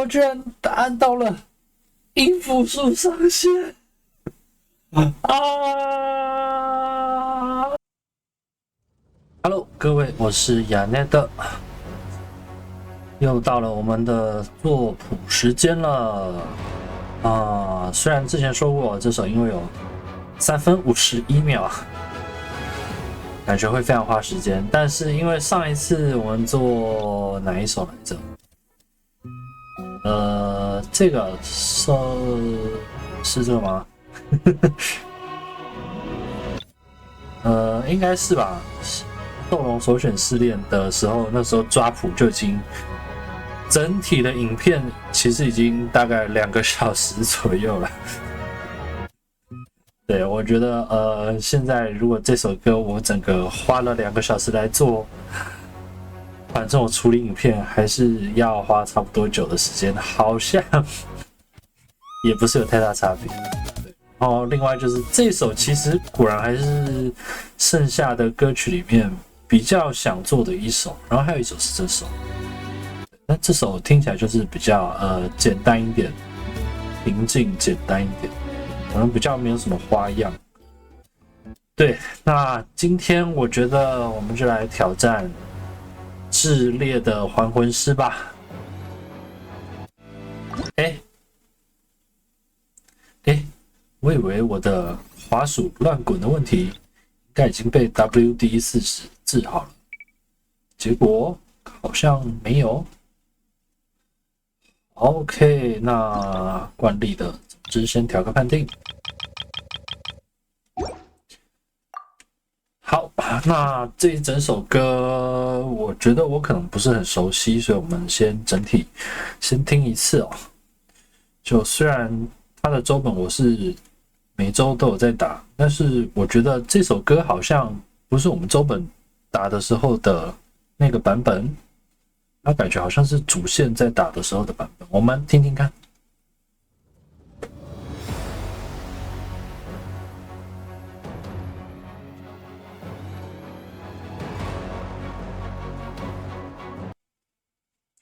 我居然按到了音符数上限啊 ！Hello， 各位，我是亚内德，又到了我们的作谱时间了啊！虽然之前说过这首因为有3分51秒，感觉会非常花时间，但是因为上一次我们做哪一首来着？这个是这个吗？应该是吧。斗龙首选试炼的时候，那时候抓谱就已经整体的影片其实已经大概2个小时左右了。对，我觉得现在如果这首歌我整个花了2个小时来做，反正我处理影片还是要花差不多久的时间，好像也不是有太大差别。对，然后另外就是这首其实果然还是剩下的歌曲里面比较想做的一首，然后还有一首是这首，那这首听起来就是比较简单一点，平静简单一点，可能比较没有什么花样。对，那今天我觉得我们就来挑战炽烈的还魂师吧。我以为我的滑鼠乱滚的问题应该已经被 WD-40 治好了，结果好像没有。OK， 那惯例的，总之先调个判定。好，那这一整首歌，我觉得我可能不是很熟悉，所以我们整体先听一次哦。就虽然它的周本我是每周都有在打，但是我觉得这首歌好像不是我们周本打的时候的那个版本，它感觉好像是主线在打的时候的版本，我们听听看。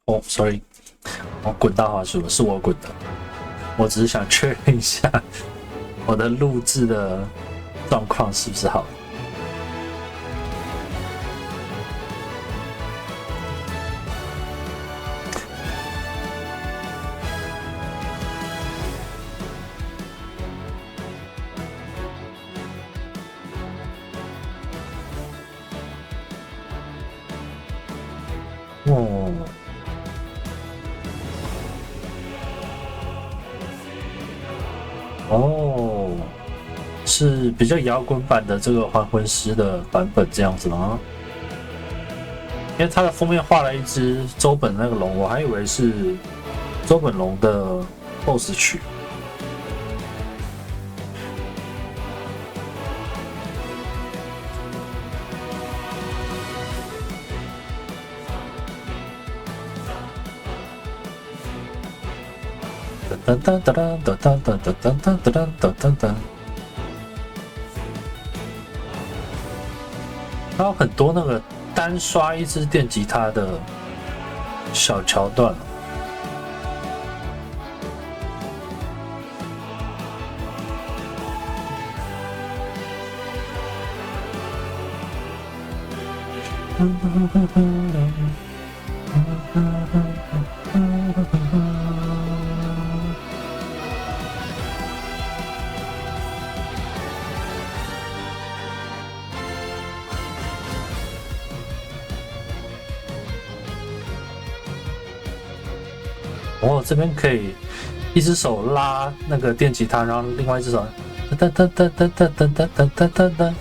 哦 ，sorry， 我滚到滑鼠了，是我滚的。我只是想确认一下我的录制的状况是不是好。哦，是比较摇滚版的这个还魂师的版本这样子吗？因为它的封面画了一只周本那个龙，我还以为是周本龙的 BOSS 曲。噔噔噔噔噔噔噔噔噔噔噔噔噔，它有很多那个单刷一支电吉他的小桥段。这边可以一只手拉那个电吉他，然后另外一只手噔噔噔噔噔噔噔噔噔噔噔。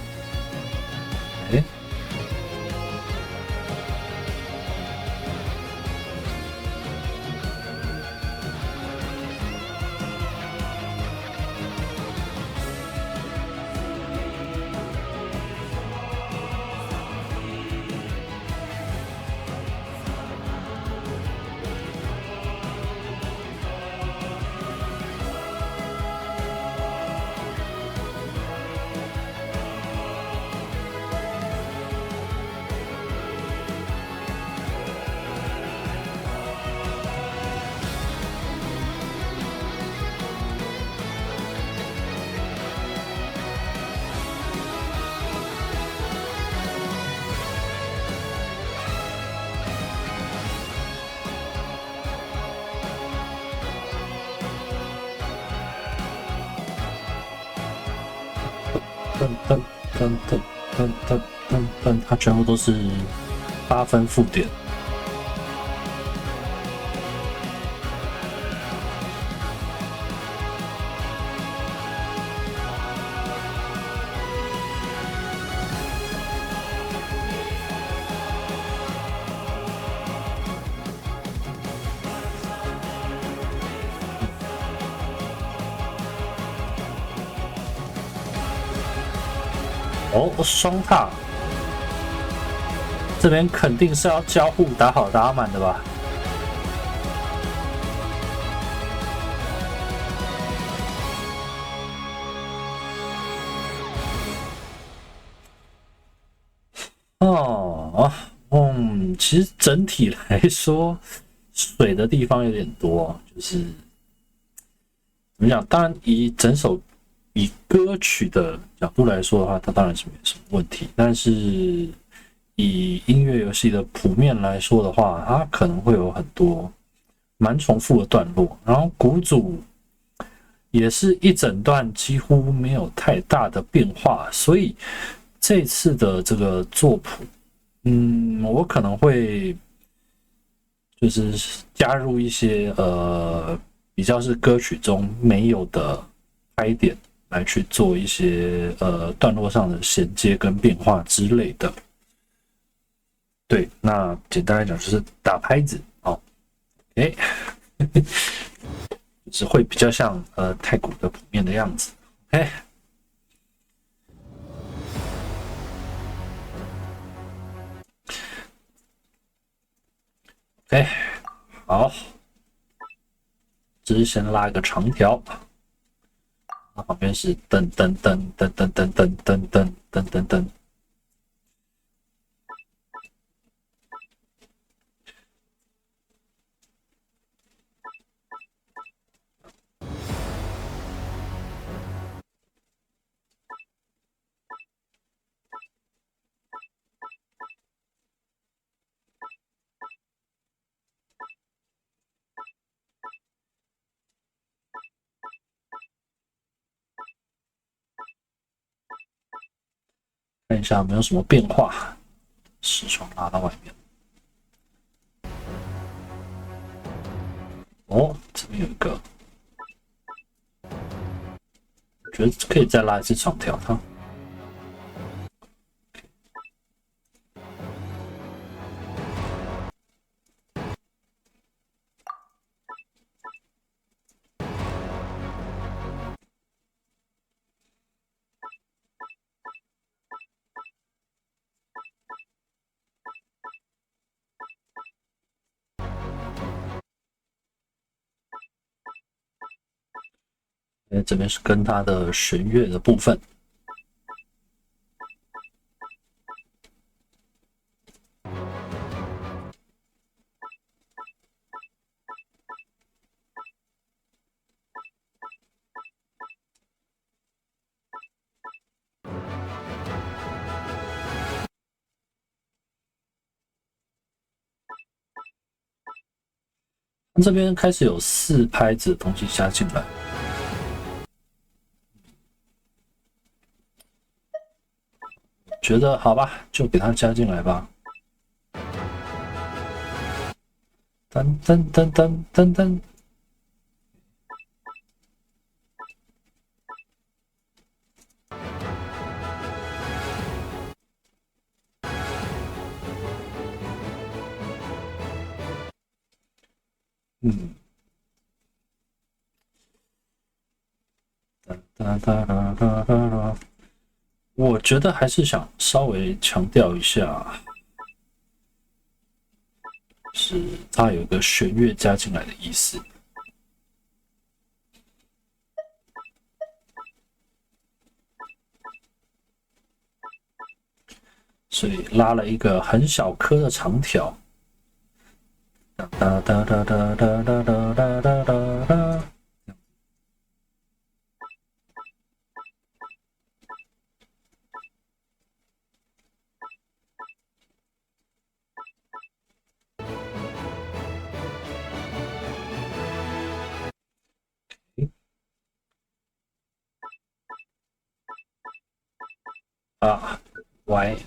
噔噔噔噔噔噔噔，它全部都是8分附点。哦，双塔，这边肯定是要交互打好打满的吧？哦，其实整体来说，水的地方有点多，就是怎么讲？当然，以歌曲的角度来说的话，它当然是没什么问题。但是以音乐游戏的谱面来说的话，它可能会有很多蛮重复的段落，然后鼓组也是一整段几乎没有太大的变化，所以这次的这个作谱，我可能会就是加入一些比较是歌曲中没有的拍点，来去做一些段落上的衔接跟变化之类的。对，那简单来讲就是打拍子哦，就是会比较像太鼓的谱面的样子。OK，好，这是先拉一个长条，那旁边是噔噔噔噔噔噔噔噔噔噔噔噔。看一下有没有什么变化，视窗拉到外面。哦，这边有一个，我觉得可以再拉一次长条它。这边是跟它的弦乐的部分。这边开始有4拍子的东西加进来，觉得好吧，就给它加进来吧。噔噔噔噔噔噔。哒哒哒哒哒哒。我觉得还是想稍微强调一下，是它有一个弦乐加进来的意思。所以拉了一个很小颗的长条。哒哒哒哒哒哒哒哒哒哒哒。啊，Y。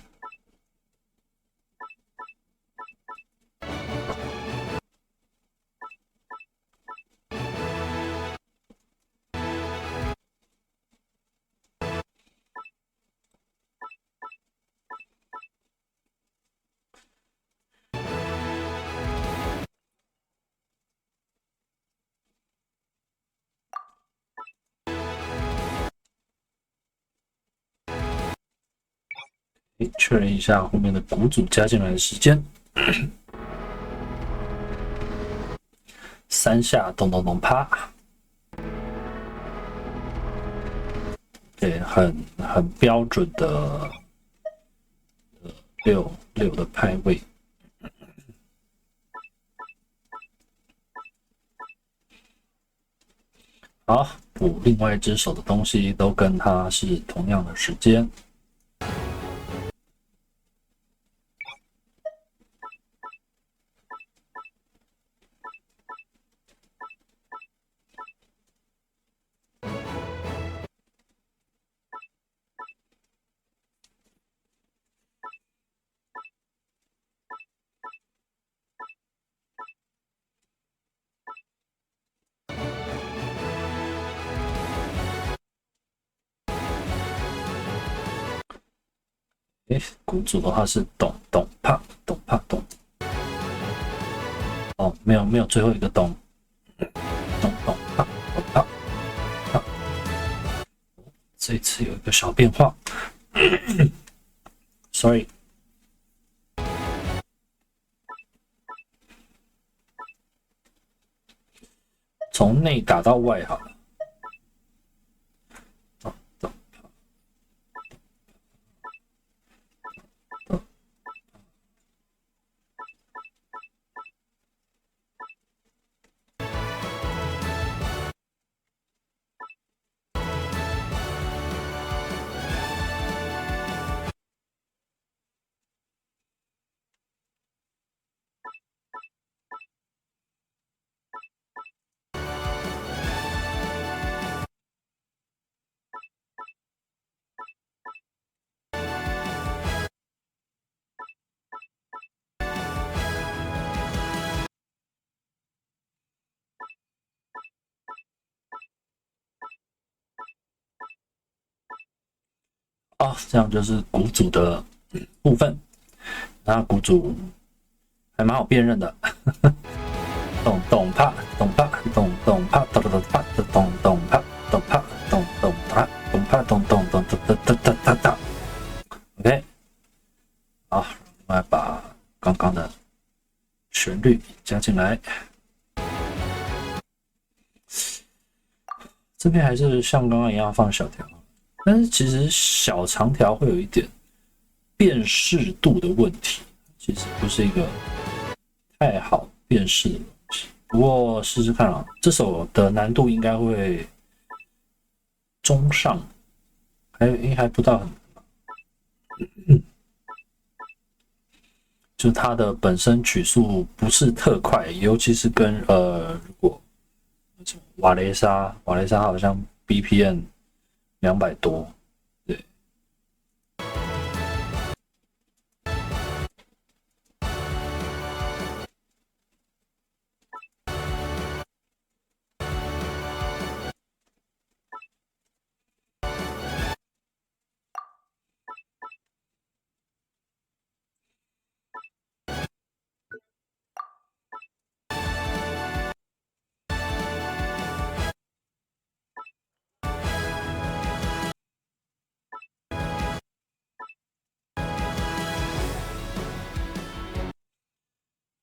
确认一下后面的鼓组加进来的时间，3下咚咚咚啪，对，很标准的6的拍位。好，补另外一只手的东西都跟它是同样的时间。鼓组的话是咚咚啪咚啪咚。哦，没有最后一个咚，咚咚啪咚啪啪。这一次有一个小变化，sorry。从内打到外好了。哦，这样就是鼓组的部分。那鼓组还蛮好辨认的，咚咚啪，咚啪，咚咚啪，咚咚啪，咚咚啪，咚啪，咚咚啪，咚啪，咚咚咚咚咚咚咚咚咚。OK， 好，我们来把刚刚的旋律加进来。这边还是像刚刚一样放小调，但是其实小长调会有一点辨识度的问题，其实不是一个太好辨识的东西。不过试试看啊，这首的难度应该会中上，还不到很难。就它的本身曲速不是特快，尤其是跟如果瓦雷莎好像 BPM 200多，对。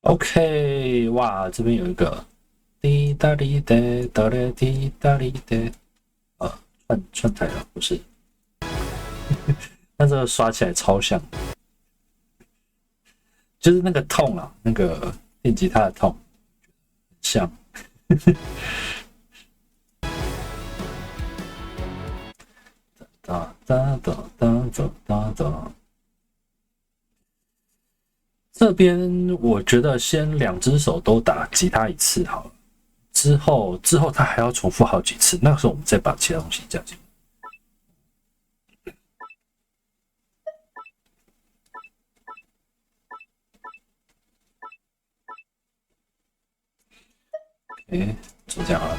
OK， 哇，这边有一个滴答滴答答答滴答滴答，串台了，不是？但这个刷起来超像，就是那个痛啊，那个电吉他的痛，像。哒哒哒哒哒哒哒。这边我觉得先2只手都打吉他一次好了，之后他还要重复好几次，那个时候我们再把其他东西加进来。哎，就这样了。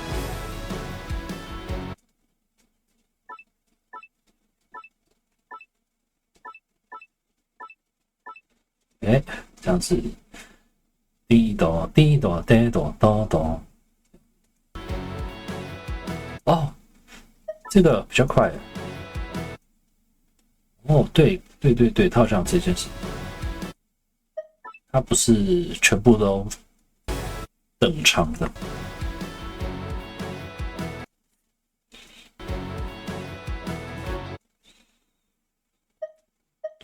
哎，这样子，滴咚滴咚滴咚咚咚。哦，这个比较快。哦，对对对对，它好像有这件事，它不是全部都等长的。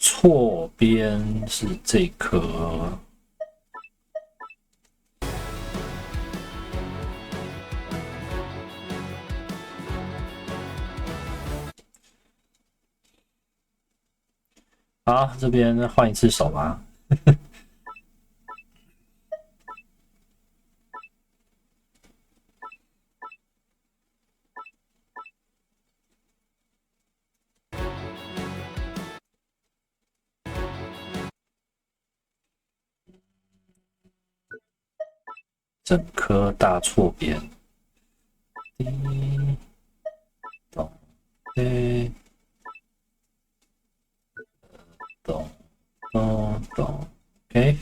错边是这颗。好，这边换一次手吧。整颗大错边。滴咚滴咚咚咚 ，OK，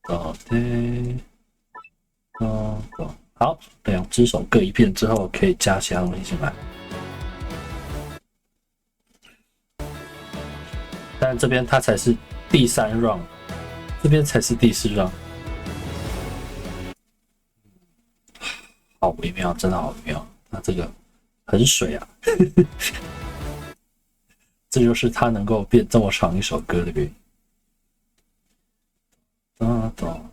咚滴咚咚。好，两只手各一片之后，可以加其他东西进来。但这边它才是第3 round， 这边才是第4 round。好微妙，真的好微妙。那这个很水啊，这就是它能够变这么长一首歌的原因。咚咚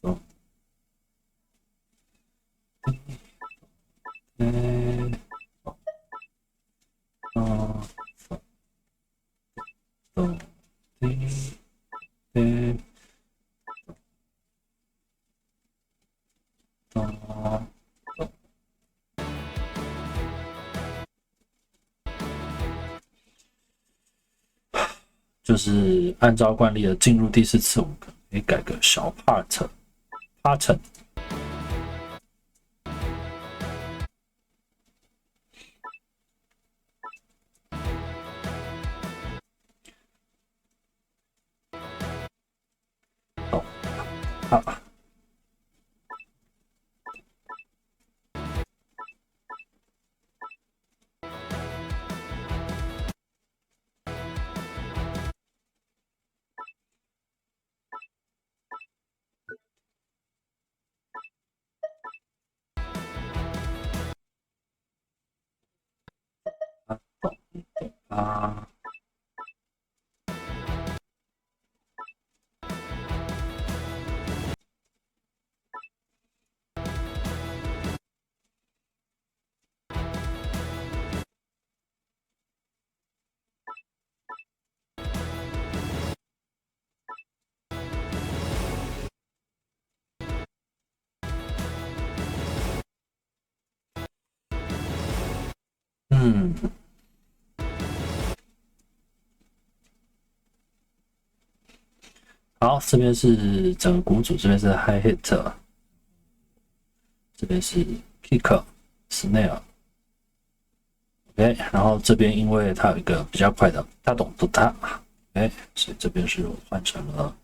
咚，咚咚咚滴滴咚。就是按照惯例的进入第4次，我们可以改个小 pattern。哦，好。啊，嗯，好，这边是整个鼓组，这边是 hi hit， 这边是 kick、snare。OK， 然后这边因为它有一个比较快的大咚咚哒，OK， 所以这边是换成了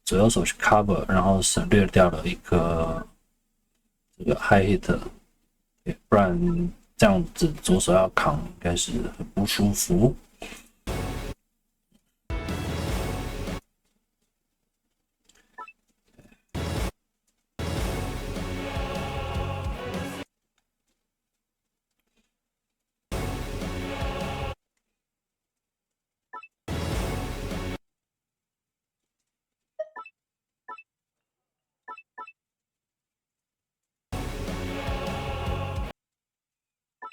左右手去 cover， 然后省略掉了一个这个 high hit， 不然这样子左手要扛应该是很不舒服。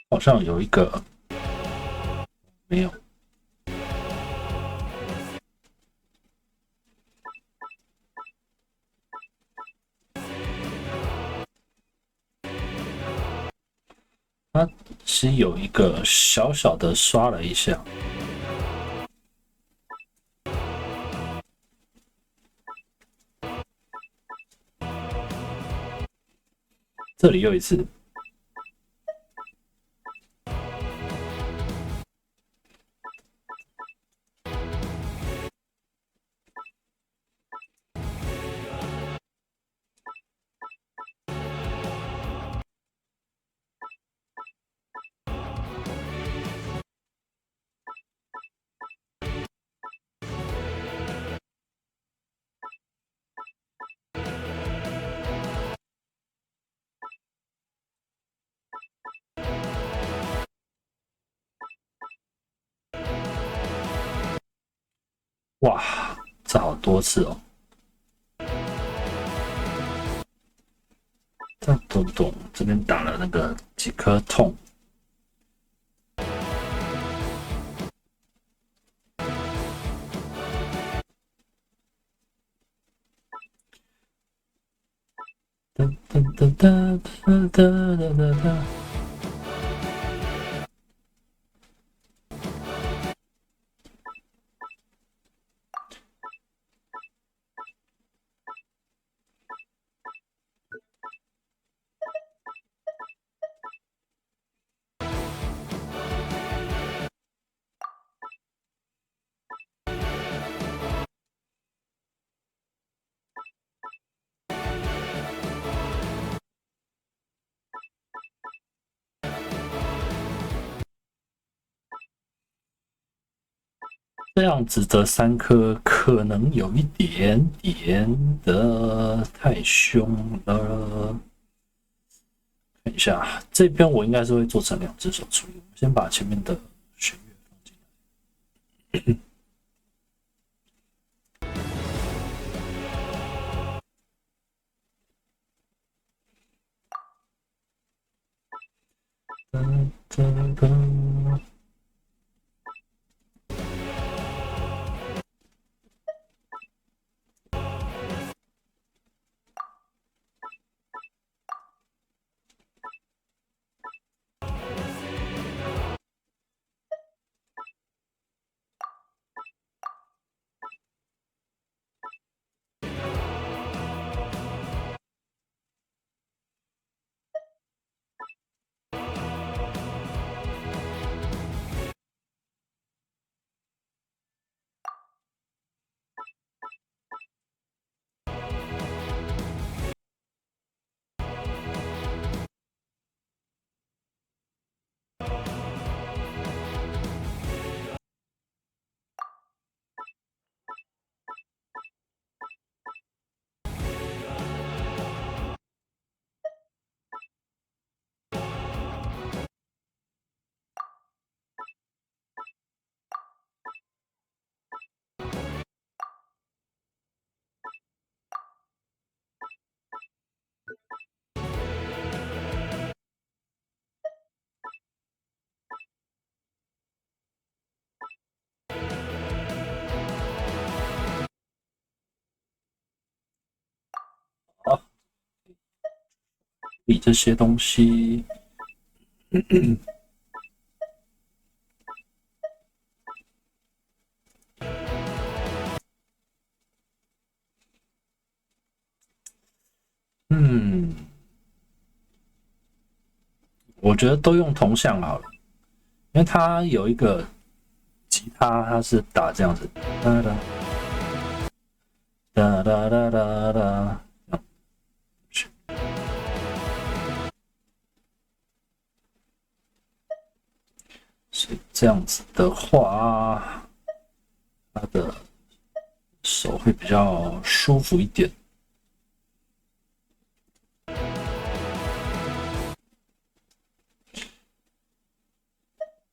好像有一个没有。它是有一个小小的刷了一下。这里又一次。哇，这好多次哦！这懂不懂？这边打了那个几颗痛。噔噔噔噔噔噔噔噔。这样子的3颗可能有一点点的太凶了。看一下这边，我应该是会做成2只手处理。先把前面的弦乐放进来。噔噔噔。好，理这些东西。我觉得都用铜像好了，因为它有一个吉他，它是打这样子，哒哒哒哒哒哒哒。所以这样子的话，他的手会比较舒服一点。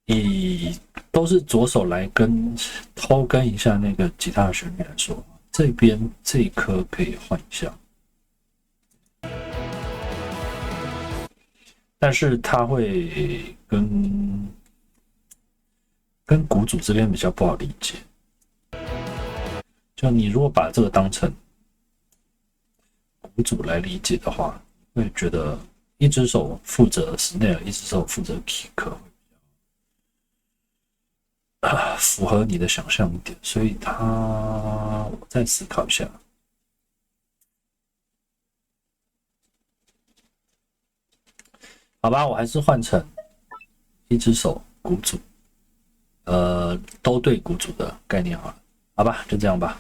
以都是左手来偷跟一下那个吉他的旋律来说，这边这一颗可以换一下，但是它会跟鼓组这边比较不好理解。就你如果把这个当成鼓组来理解的话，会觉得一只手负责 snare， 一只手负责 kick， 符合你的想象一点。所以我再思考一下。好吧，我还是换成一只手鼓组，都对鼓组的概念好了，好吧，就这样吧。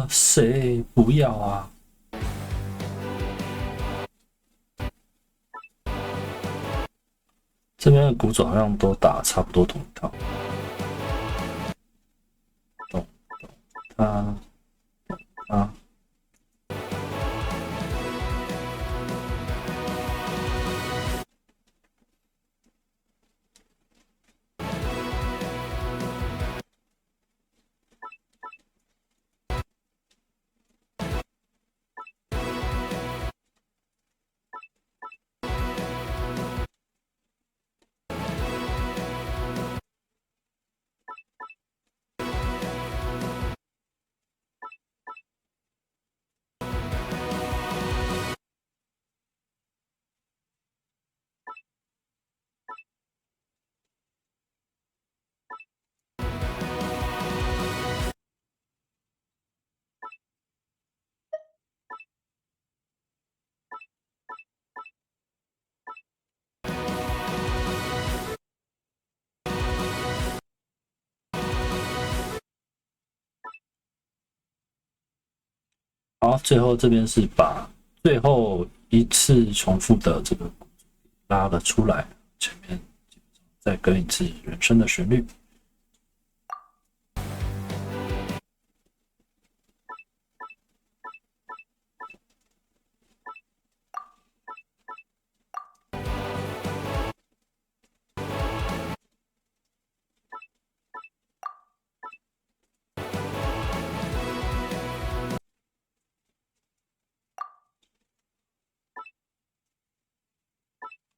谁不要啊？这边的鼓手好像都打差不多同一套，懂啊啊。好，最后这边是把最后一次重复的这个拉了出来，前面再跟一次人声的旋律。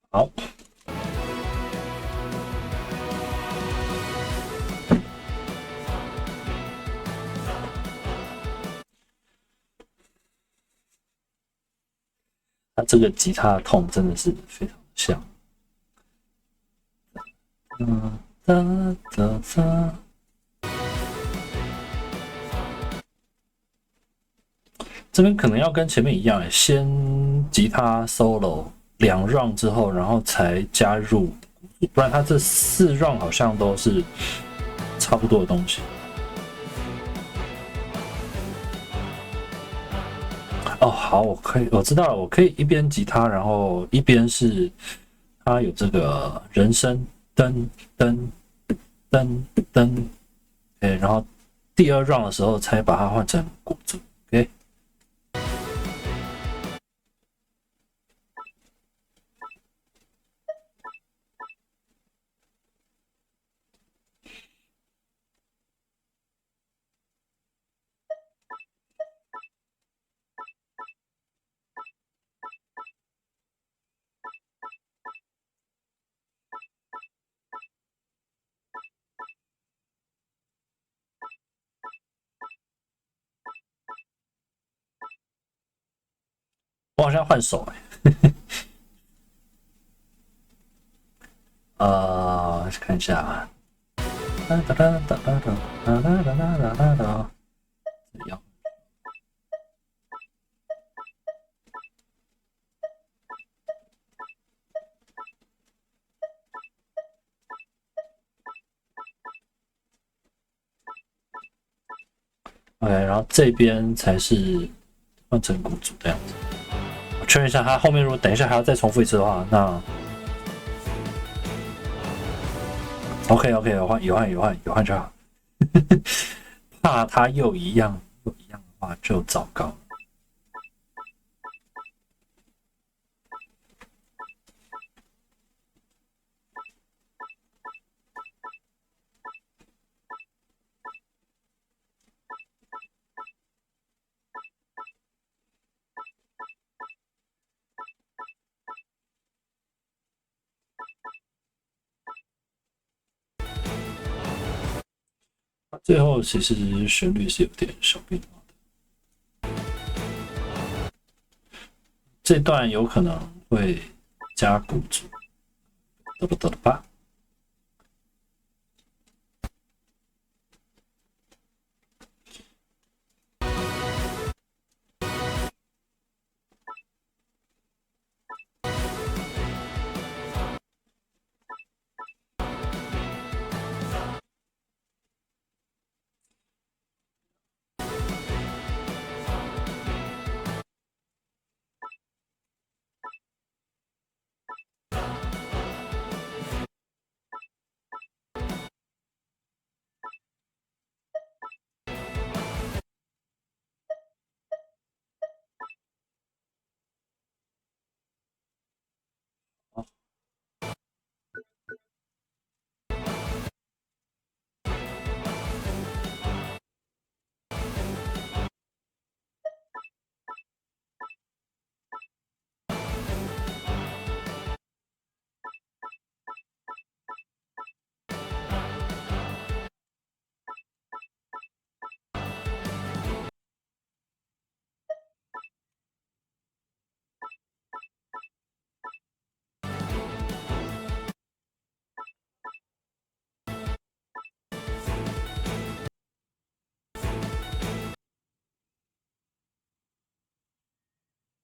好，它这个吉他的痛真的是非常像。哒哒哒。这边可能要跟前面一样，先吉他 solo 2 round 之后，然后才加入，不然它这4 round 好像都是差不多的东西。哦，好，我知道了，我可以一边吉他，然后一边是它有这个人声噔噔噔噔，然后第2 round 的时候才把它换成鼓组，OK。我好像换手看一下啊，哒哒哒哒哒哒哒哒哒哒哒哒，怎样？OK，然后这边才是换成谷主的样子。我确认一下，它后面如果等一下还要再重复一次的话，那 OK，有换就好。怕它又一样的话就糟糕。最后其实旋律是有点小变化的，这段有可能会加鼓组，得不得了吧？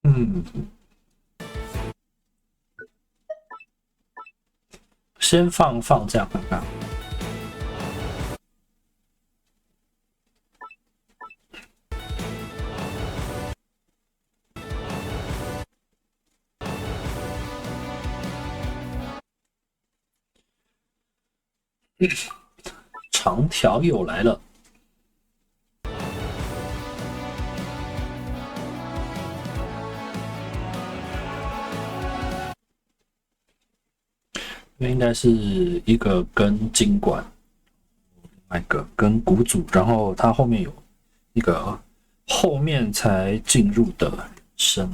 嗯，先放这样看看。长条又来了，因为应该是一个跟金管，另外一个跟鼓组，然后它后面有一个后面才进入的声。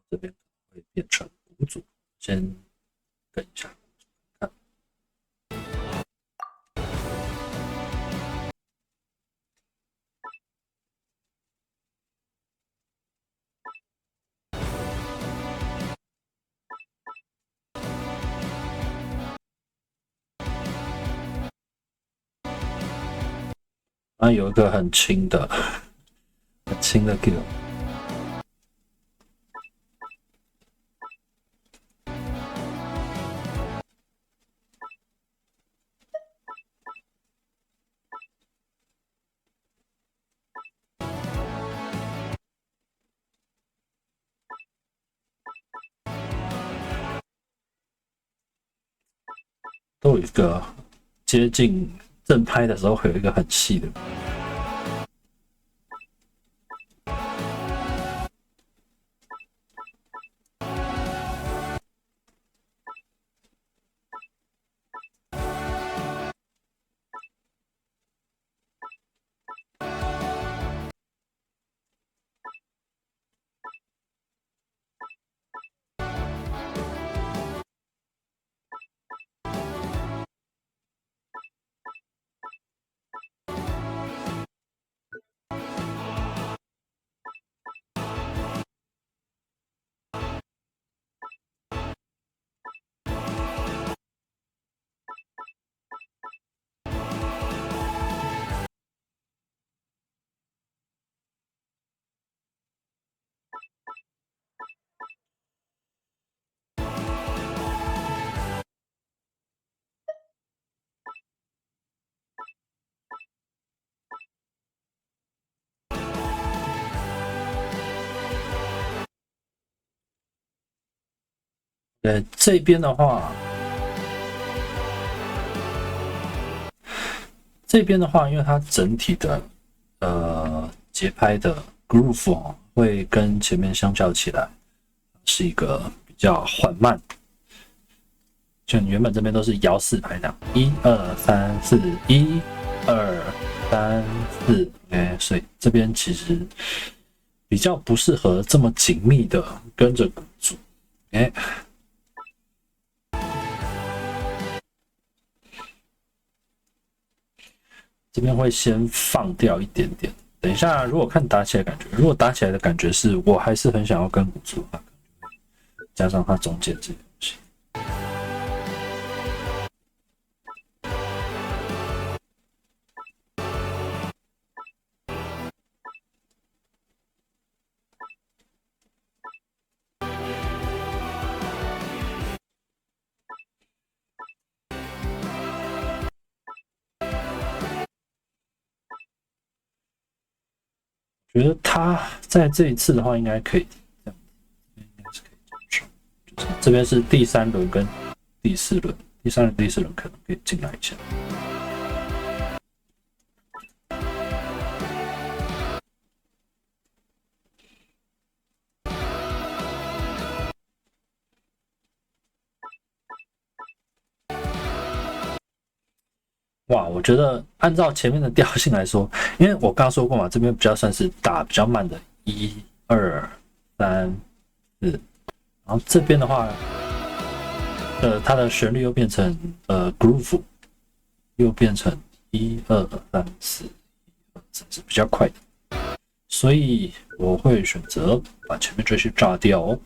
这边会变成鼓组，先跟一下。然后有一个很轻的、很轻的 Q。都有一个接近正拍的时候会有一个很细的。对，这边的话，因为它整体的节拍的 groove 会跟前面相较起来是一个比较缓慢，就你原本这边都是摇4拍的，1 2 3 4 1 2 3 4，所以这边其实比较不适合这么紧密的跟着鼓组，这边会先放掉一点点。等一下，如果看打起来感觉，如果打起来的感觉是我还是很想要跟鼓组，加上它中间这些东西。觉得他在这一次的话，应该可以这样，应该是可以这样，就是这边是第3轮跟第4轮，第3轮、第4轮可能可以进来一下。哇，我觉得按照前面的调性来说，因为我刚刚说过嘛，这边比较算是打比较慢的，1 2 3 4，然后这边的话，它的旋律又变成groove， 又变成1 2 3 4，是比较快的，所以我会选择把前面这些炸掉哦。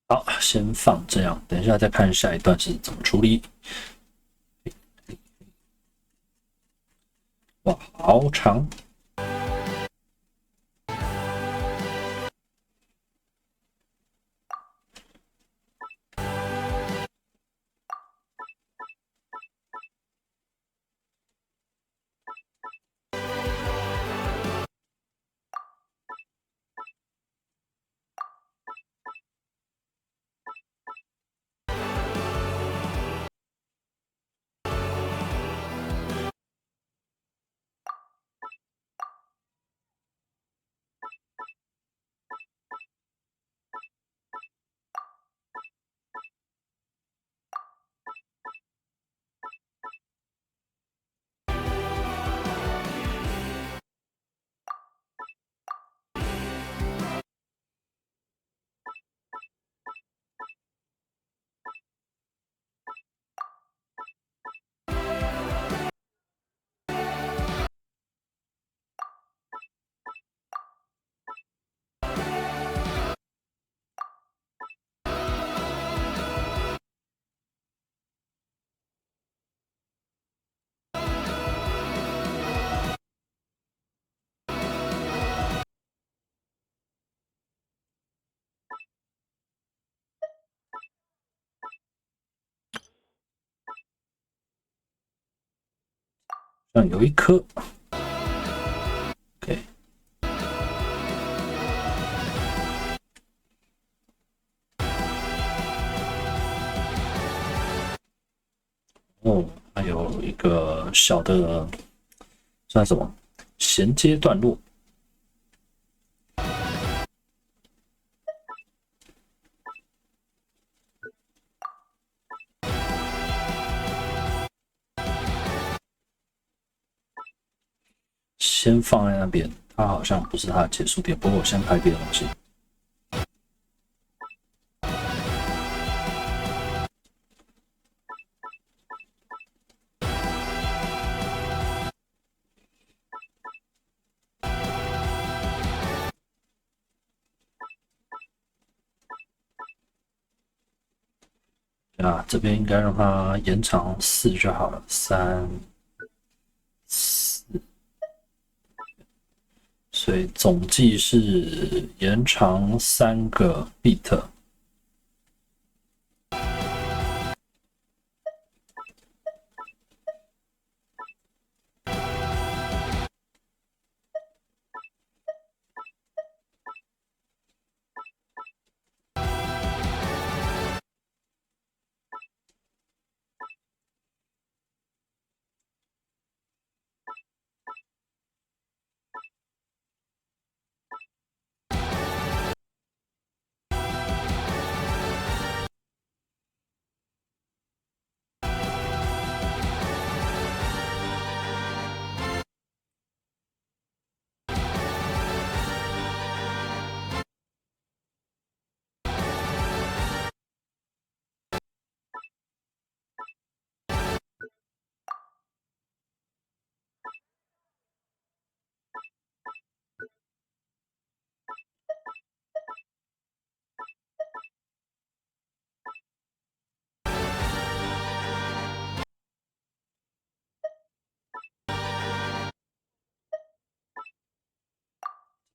好，先放这样，等一下再看下一段是怎么处理。哇，好长。有一颗 ，OK。哦，还有一个小的算什么衔接段落。先放在那边，它好像不是它的结束点。不过我先拍别的东西。啊，这边应该让它延长4就好了，3、4，所以总计是延长3个 bit。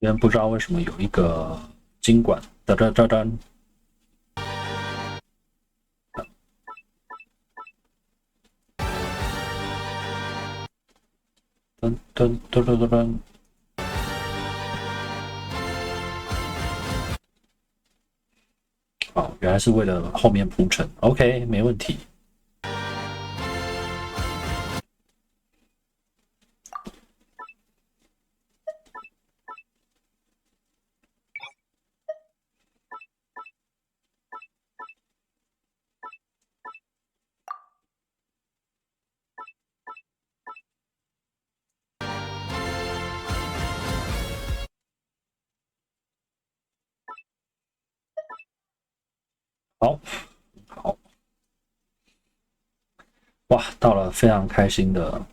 这边不知道为什么有一个金管，噔噔噔噔，噔噔噔噔噔噔。好，原来是为了后面铺陈。OK， 没问题。好，好，哇，到了非常开心的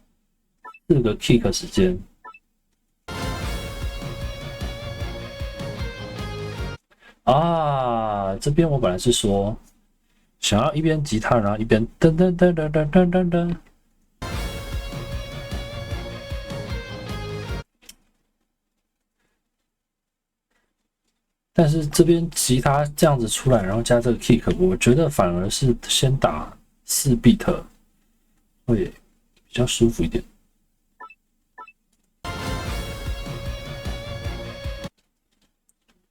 4个 kick 时间。啊，这边我本来是说想要一边吉他，然后一边噔噔噔噔噔噔噔噔，但是这边吉他这样子出来，然后加这个 kick， 我觉得反而是先打4 beat 会比较舒服一点。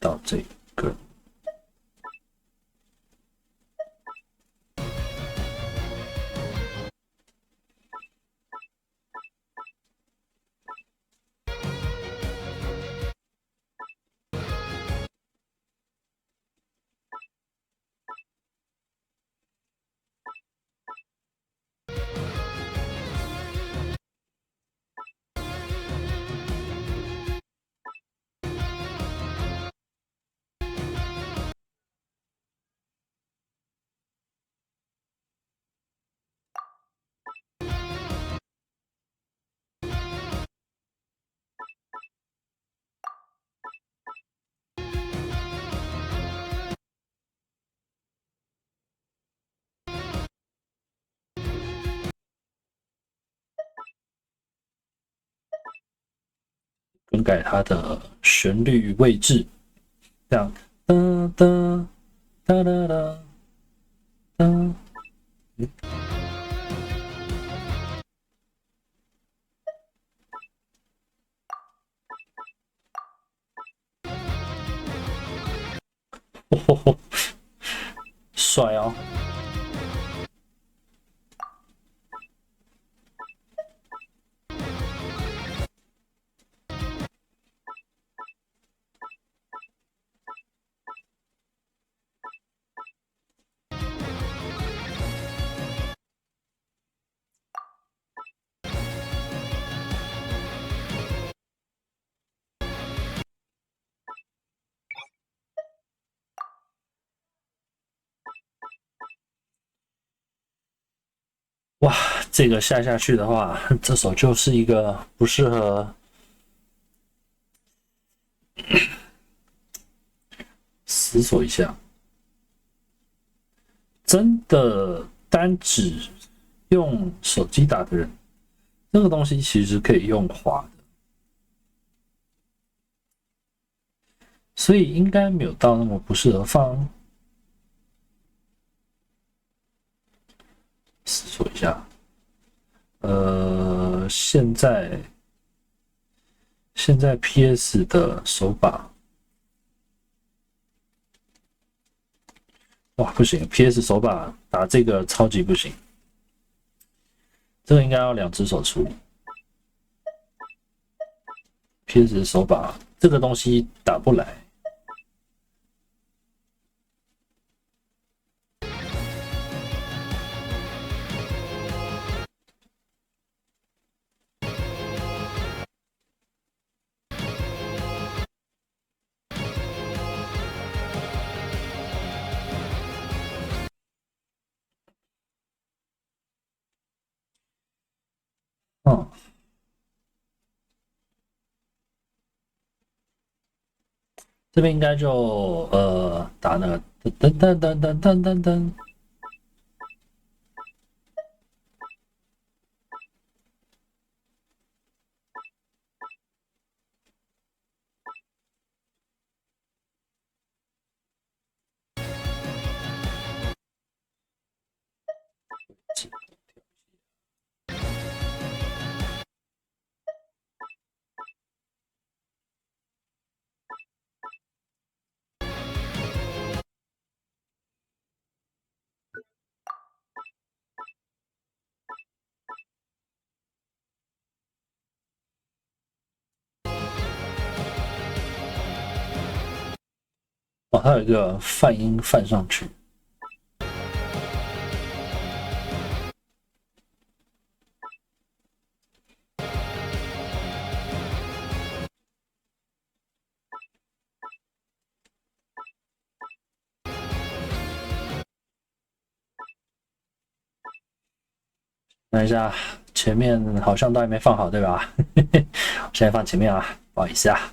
到这个。更改它的旋律位置，这样哒哒哒哒哒哒。哦，帅哦！哇，这个下去的话，这手就是一个不适合思索一下。真的单指用手机打的人，这个东西其实可以用滑的，所以应该没有到那么不适合放。思索一下，现在 PS 的手把，哇，不行，PS 手把打这个超级不行，这个应该要两只手处理。PS 手把这个东西打不来。嗯，这边应该就打那个噔噔噔噔噔噔噔，哦，它有一个泛音泛上去。等一下，前面好像都还没放好，对吧？我现在放前面啊，不好意思啊。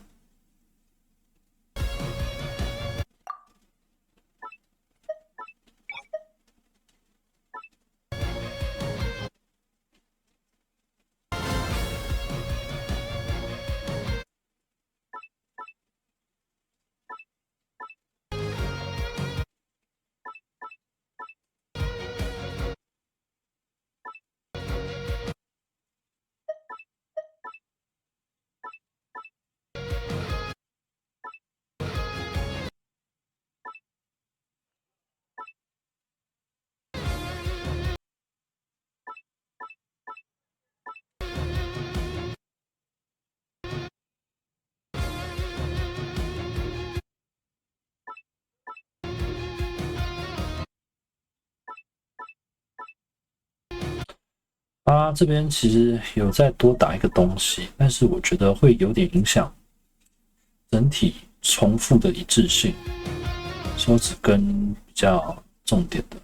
它这边其实有再多打一个东西，但是我觉得会有点影响整体重复的一致性，手指根比较重点的。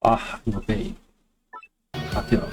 啊，又被打掉了。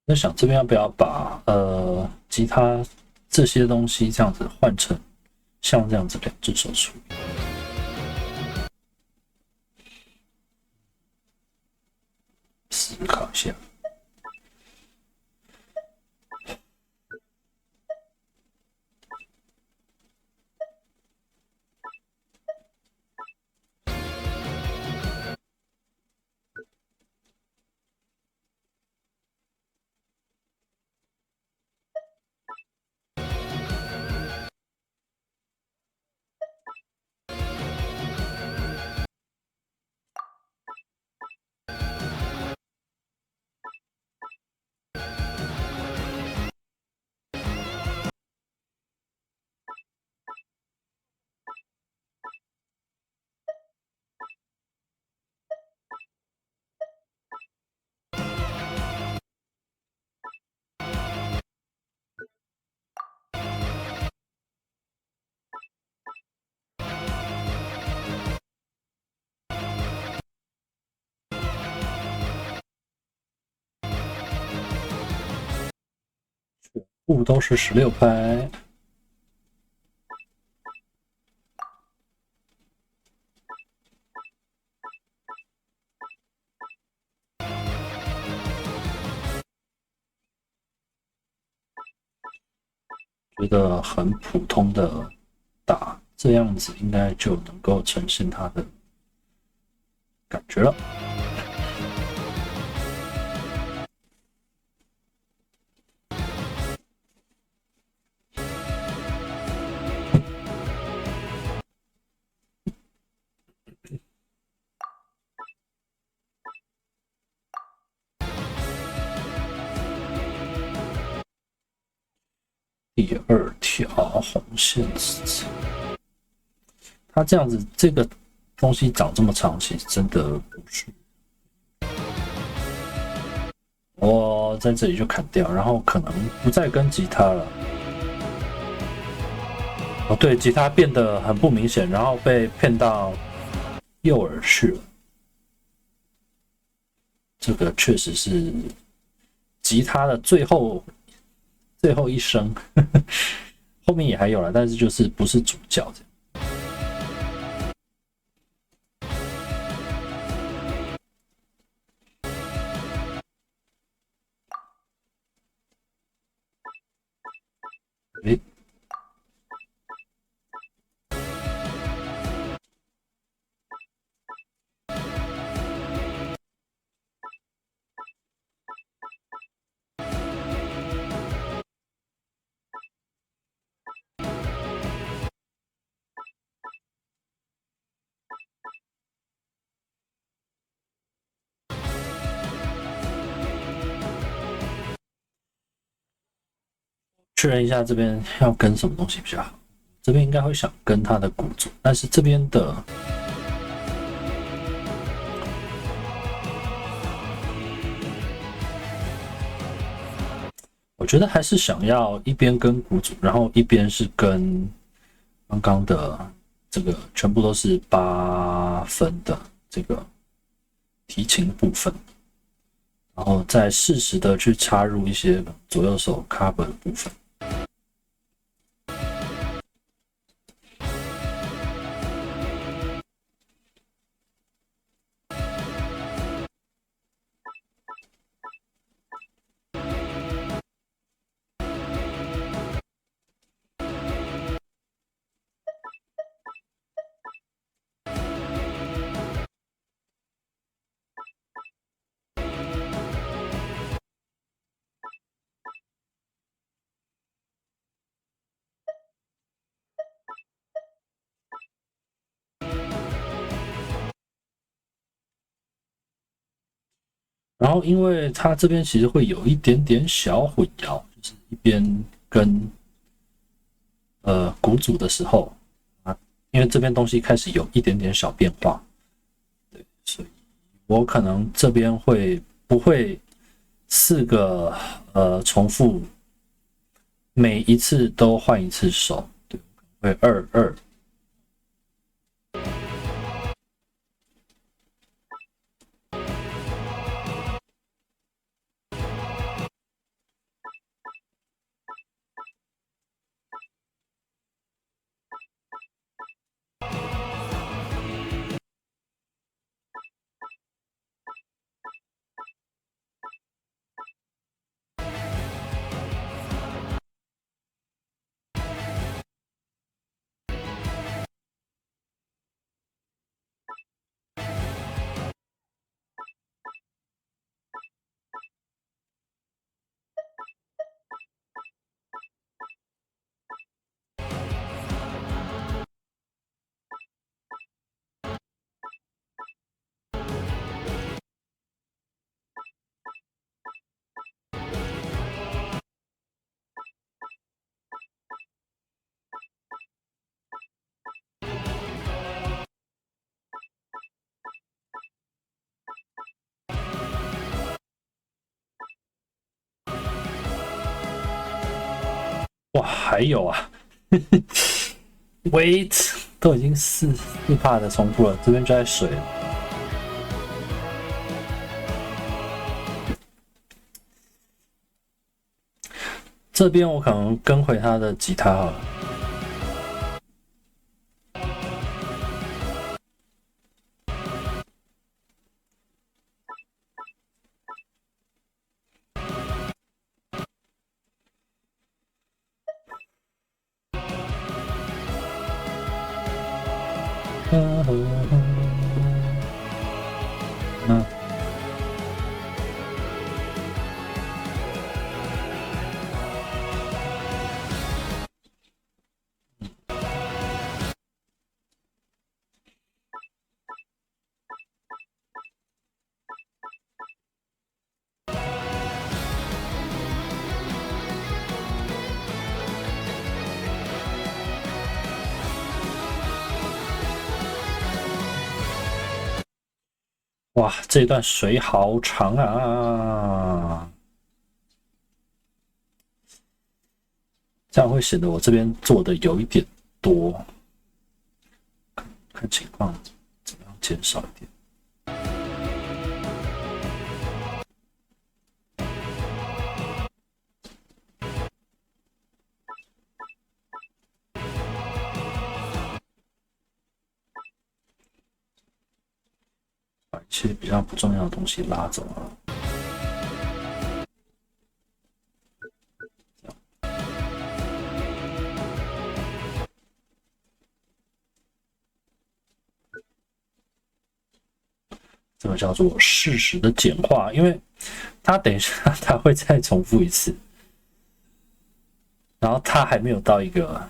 在想这边要不要把吉他这些东西这样子换成像这样子两只手处理，思考一下。步都是16拍，觉得很普通的打，这样子应该就能够呈现它的感觉了。第二条红线，它这样子这个东西长这么长，其实真的不是。我在这里就砍掉，然后可能不再跟吉他了。哦，对，吉他变得很不明显，然后被骗到右耳去了。这个确实是吉他的最后一声，后面也还有了，但是就是不是主角这样。诶，确认一下这边要跟什么东西比较好。这边应该会想跟他的鼓组，但是这边的我觉得还是想要一边跟鼓组，然后一边是跟刚刚的这个全部都是8分的这个提琴部分，然后再适时的去插入一些左右手 cover 的部分。然后因为它这边其实会有一点点小混淆，就是一边跟鼓组的时候啊，因为这边东西开始有一点点小变化，对，所以我可能这边不会4个重复，每一次都换一次手，对，会2-2。哇，还有啊，wait，都已经4%的重复了，这边就在水了。这边我可能跟回他的吉他好了。哇，这一段水好长啊！这样会显得我这边做的有一点多，看情况怎么样减少一点。把一些比较不重要的东西拉走了。这个叫做适时的简化，因为它等一下它会再重复一次，然后它还没有到一个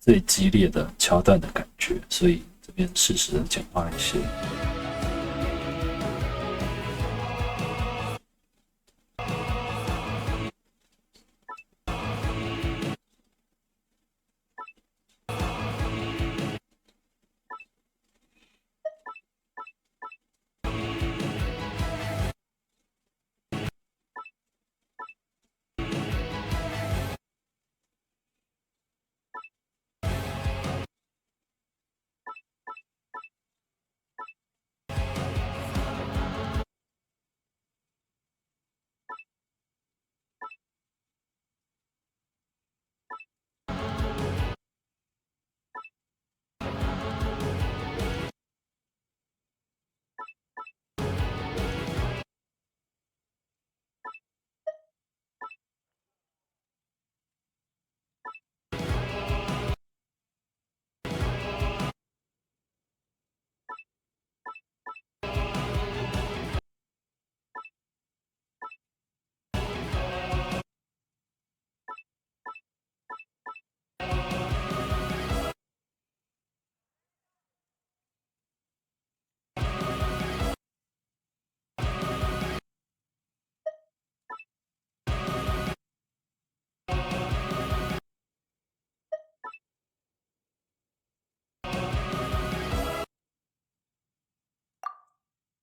最激烈的桥段的感觉，所以这边适时的简化一些。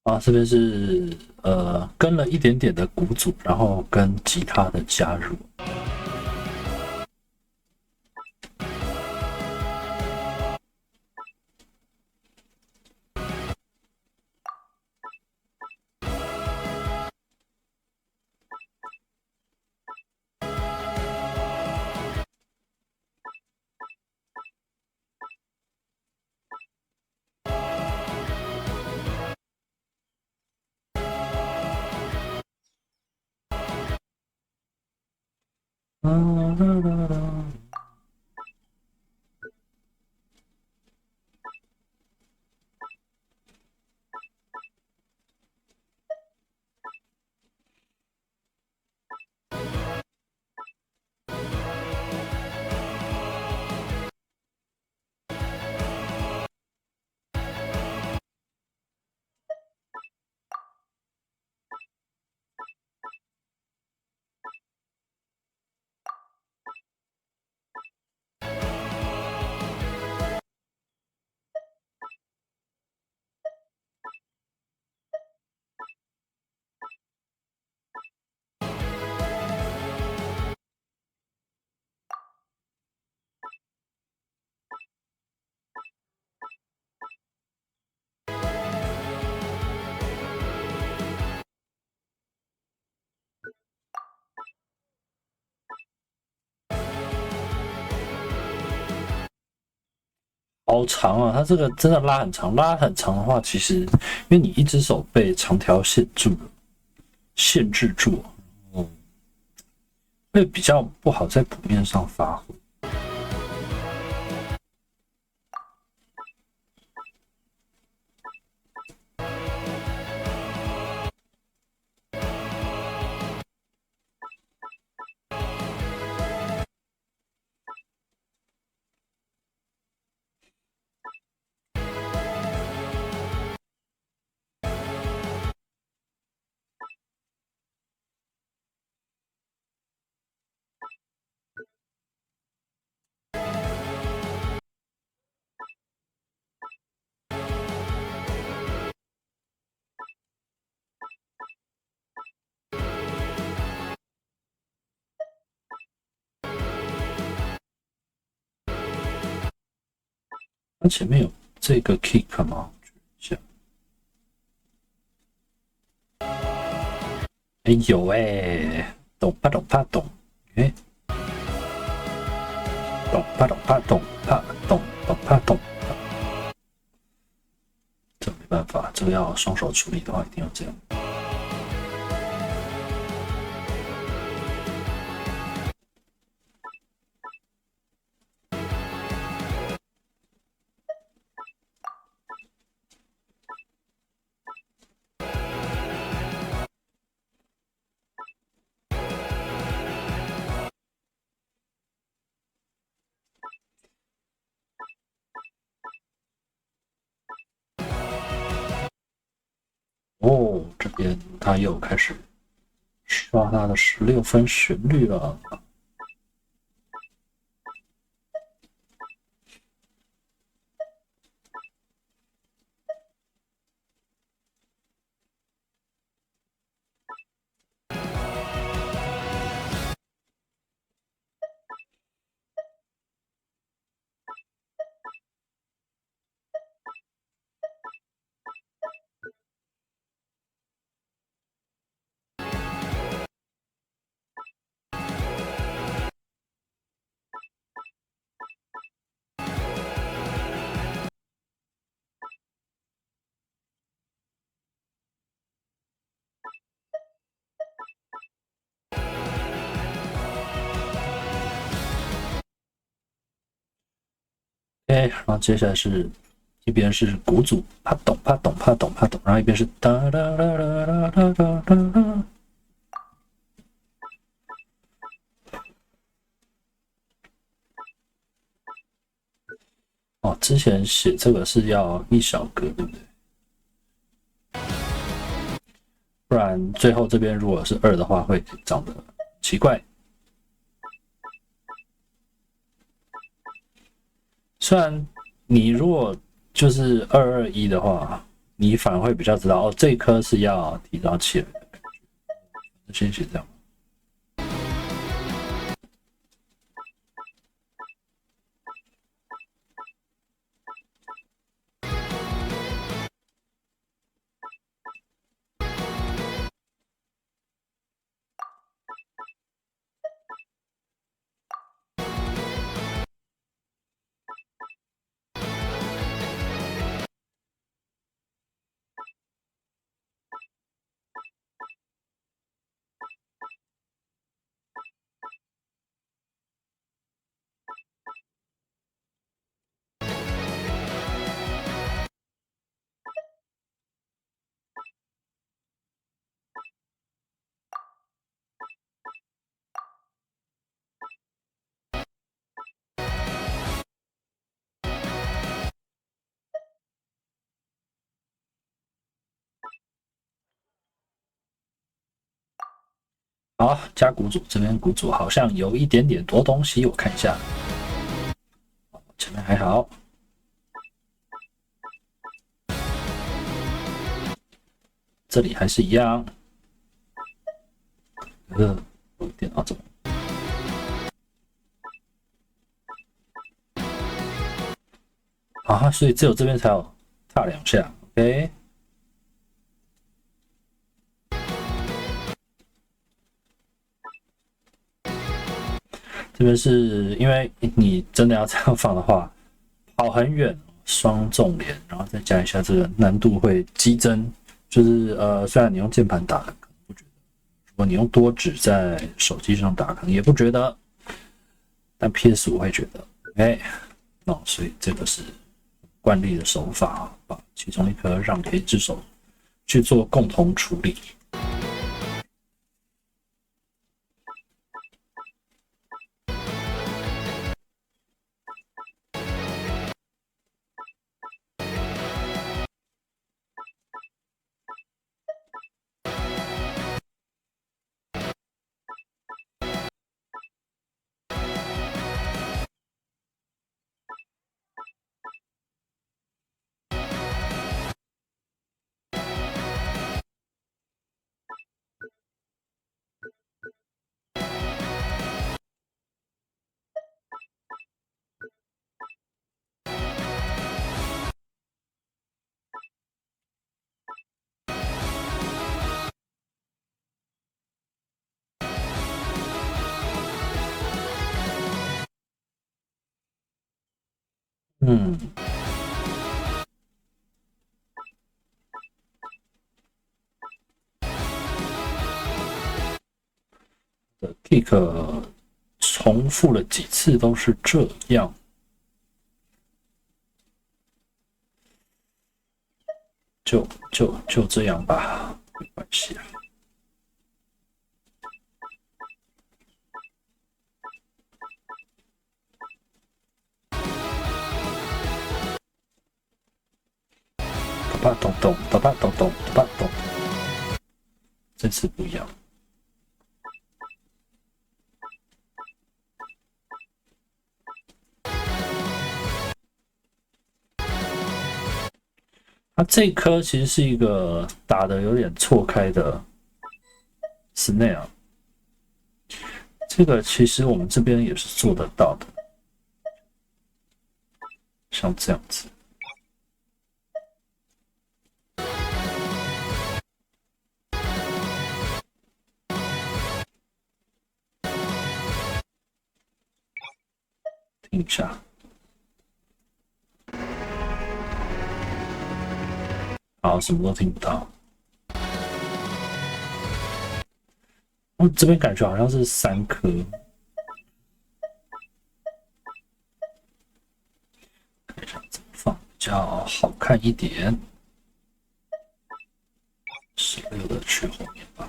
啊，这边是跟了一点点的鼓组，然后跟吉他的加入。好长啊！它这个真的拉很长，拉很长的话，其实因为你一只手被长条限制住，会比较不好在谱面上发挥。它前面有这个 kick 吗？哎、有懂吧懂吧懂，懂吧懂吧懂吧懂吧懂。这没办法，这个要双手处理的话，一定要这样。哦，这边他又开始刷他的16分旋律了。然后接下来是一边是鼓组，啪咚啪咚啪咚啪咚，然后一边是哒哒哒哒哒哒哒哒。哦，之前写这个是要一小格，对不对？不然最后这边如果是2的话，会长得奇怪。虽然你如果就是221的话，你反而会比较知道哦，这一颗是要提早起来的感觉。先写这样。好，加鼓组这边鼓组好像有一点点多东西，我看一下。前面还好，这里还是一样。我电脑怎么？啊，所以只有这边才有踏2下 ，OK。这边是因为你真的要这样放的话，跑很远，双重连，然后再加一下这个难度会激增。就是虽然你用键盘打，可能不觉得；如果你用多指在手机上打，可能也不觉得。但 PS5会觉得 ，OK， 所以这个是惯例的手法，把其中一颗让给一只手去做共同处理。的 kick 重复了几次都是这样，就这样吧，没关系啊。咚咚咚咚咚咚咚咚咚，这次不一样。它这一颗其实是一个打的有点错开的 snare， 这个其实我们这边也是做得到的，像这样子。听一下。好，什么都听不到。这边感觉好像是3颗，看一下怎么放比较好看一点。16的去后面吧。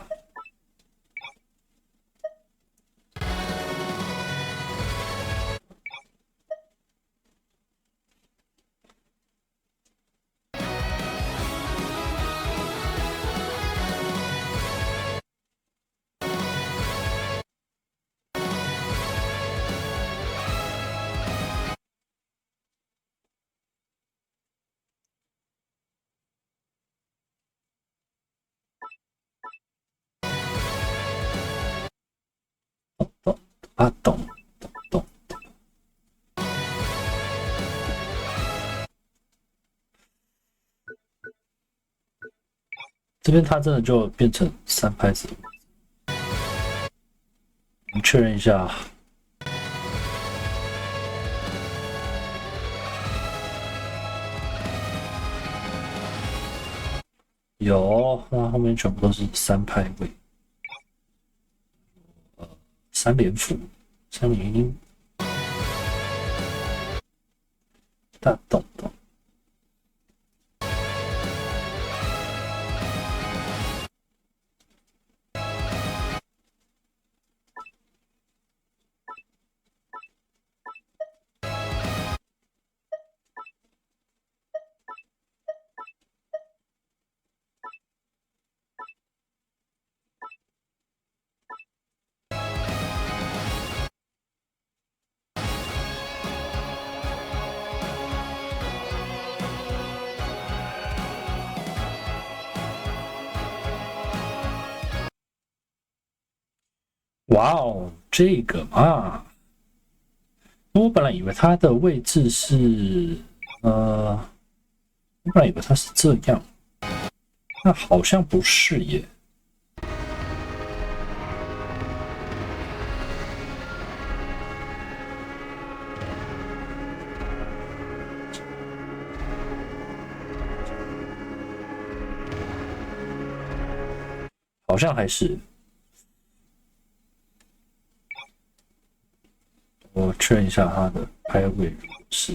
啊，懂。这边它真的就变成3拍子，我们确认一下。有，那后面全部都是3拍位，3连符、3连音，大懂。哇哦，这个嘛，我本来以为它的位置是，我本来以为它是这样，那好像不是耶。好像还是，我确认一下它的拍位是。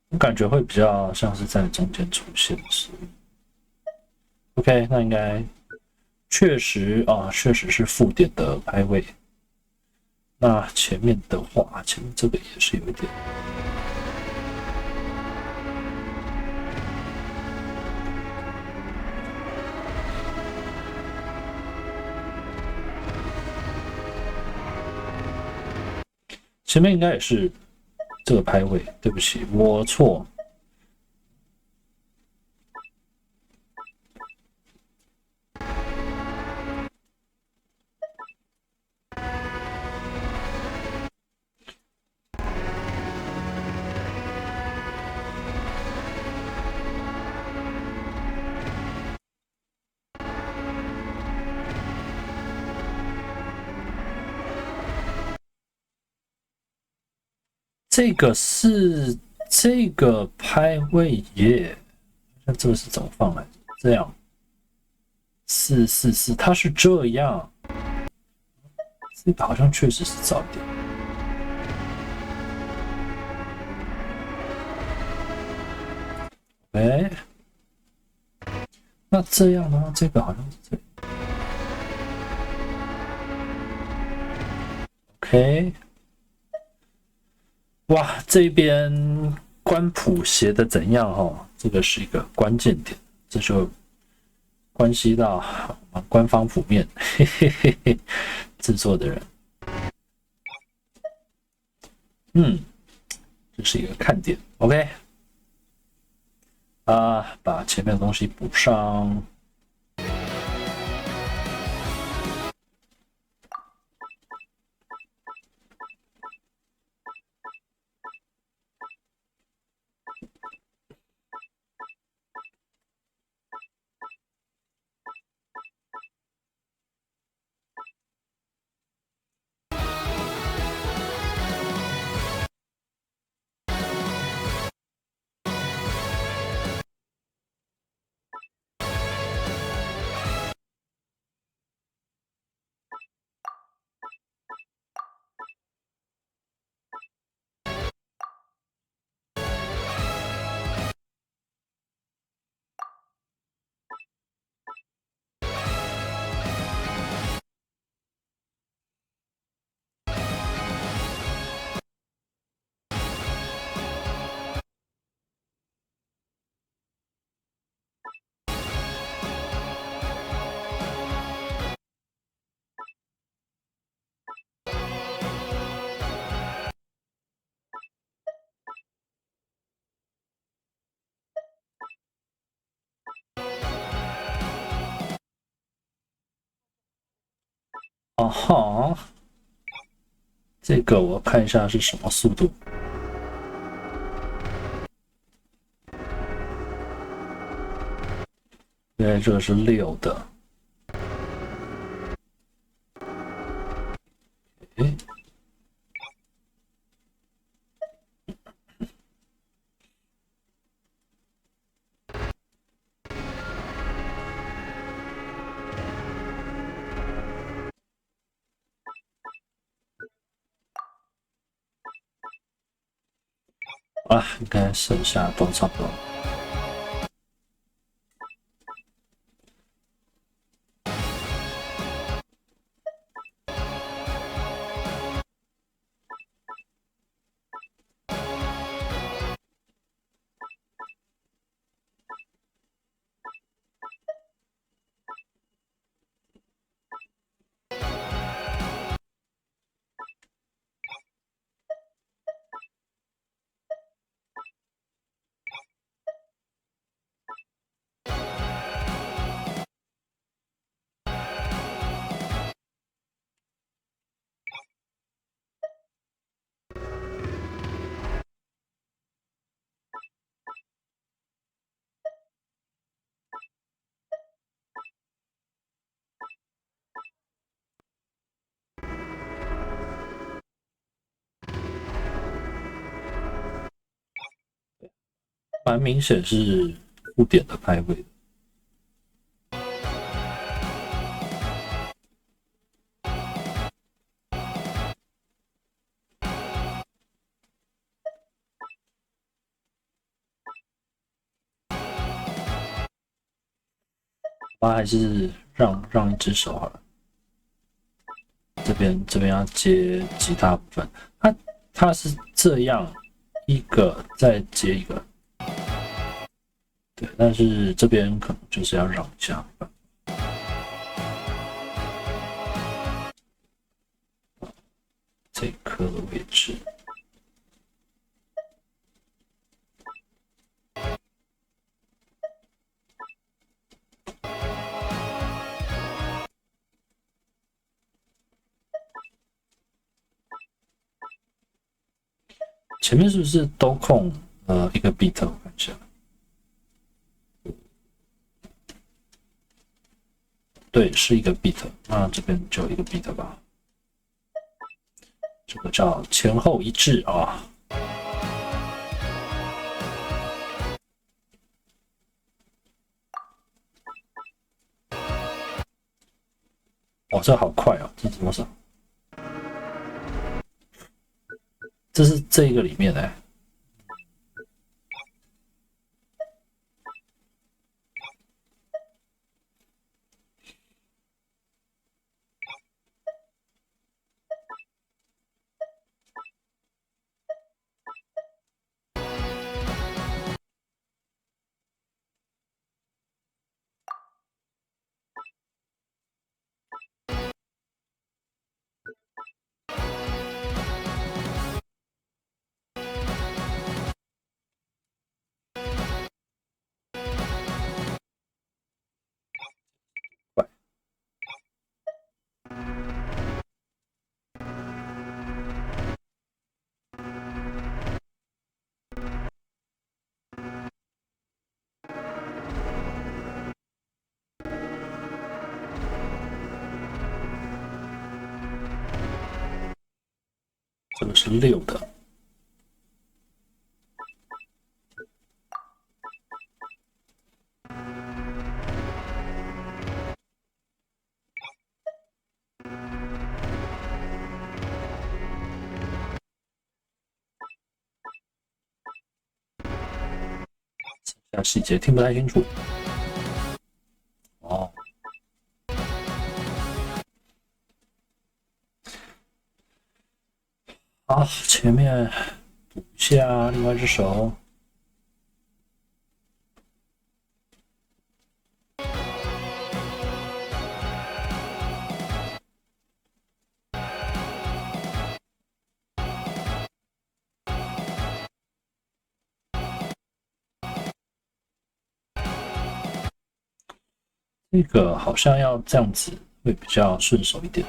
我感觉会比较像是在中间出现的是 OK， 那应该确实啊，确实是附点的拍位。那前面的话，前面这个也是有一点。前面应该也是这个拍位，对不起，我错。这个是这个拍位耶，那这个是怎么放来着？这样444，它是这样，这个好像确实是早一点。哎，那这样呢？这个好像是这样。OK。哇，这边官谱写的怎样哦？这个是一个关键点，这就关系到我们官方谱面嘿嘿嘿嘿制作的人，这是一个看点。OK， 把前面的东西补上。哦哈，这个我看一下是什么速度。对，这个是6的。诶，啊，应该剩下都差不多。蛮明显是负点的排位。我还是让一只手好了。这边要接吉他部分，它是这样一个再接一个，对，但是这边可能就是要让一下。这颗的位置。前面是不是都空一个 beat？ 我看一下，对，是一个 beat， 那这边就一个 beat 吧。这个叫前后一致啊。哇，这好快哦！这是多少？这是这个里面的、快，这个是6的。剩下细节听不太清楚。哦，好，前面补一下另外一只手。这个好像要这样子会比较顺手一点。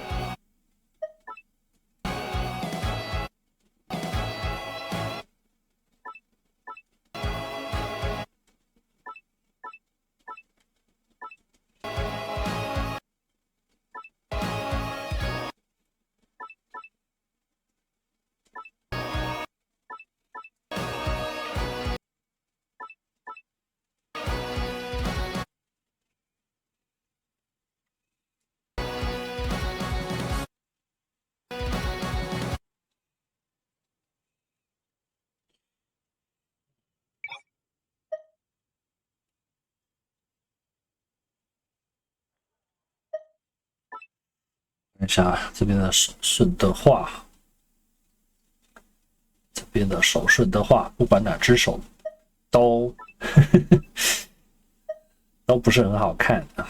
看一下这边的手顺的话，这边的手顺的话，不管哪只手都都不是很好看啊。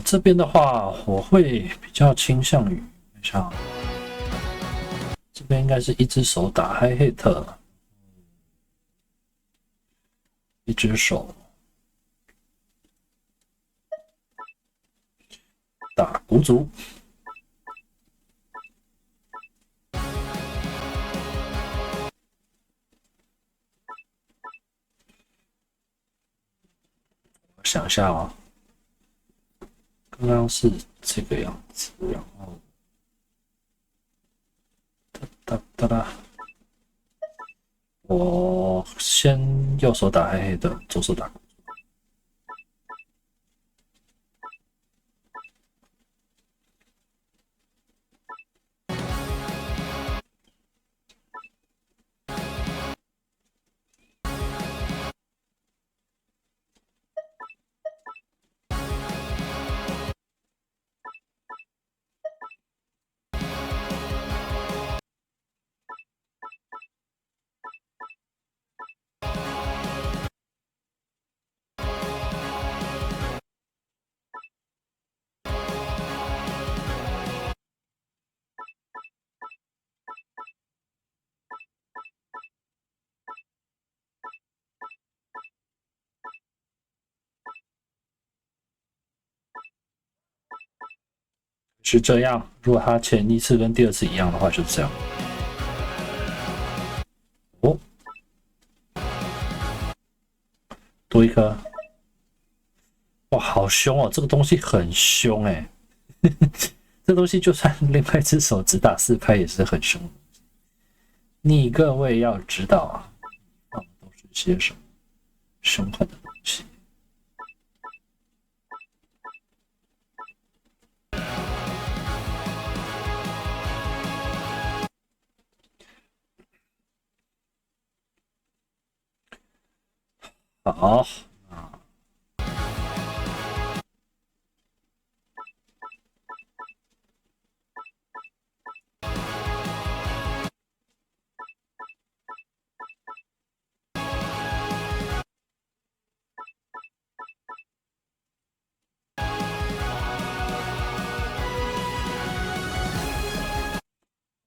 这边的话，我会比较倾向于像这边应该是一只手打 Hi Hat， 一只手打鼓组。我想一下哦，刚刚是这个样子，然后哒哒哒，我先右手打黑黑的，左手打鼓。是这样，如果它前一次跟第二次一样的话，就是这样。哦，多一颗，哇，好凶哦！这个东西很凶哎，这东西就算另外一只手只打4拍也是很凶。你各位要知道啊，放的都是些什么凶狠的东西。好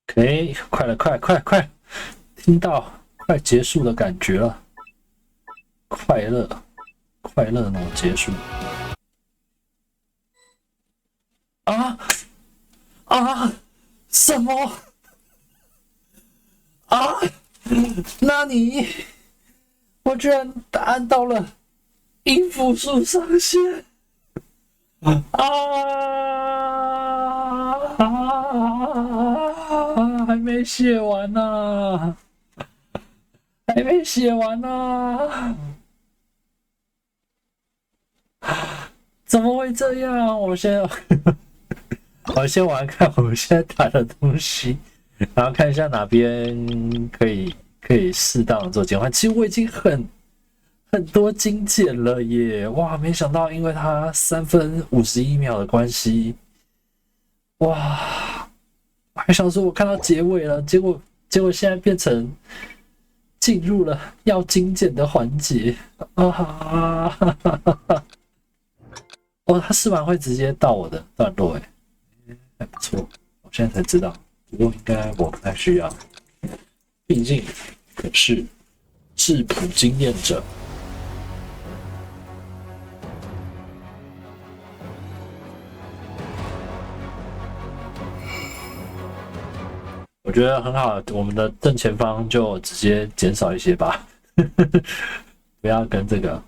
，OK， 快了，快！听到快结束的感觉了，快乐那种结束。啊！什么？啊？那你，我居然按到了音符数上限还没写完呢、还没写完呢、怎么会这样？我先玩看我现在打的东西，然后看一下哪边可以适当的做减缓。其实我已经很多精简了耶！哇，没想到因为它3分51秒的关系，哇！我还想说我看到结尾了，结果现在变成进入了要精简的环节啊！哦，他试完会直接到我的段落，还不错。我现在才知道，不过应该我不太需要，毕竟可是质朴经验者。我觉得很好，我们的正前方就直接减少一些吧，不要跟这个。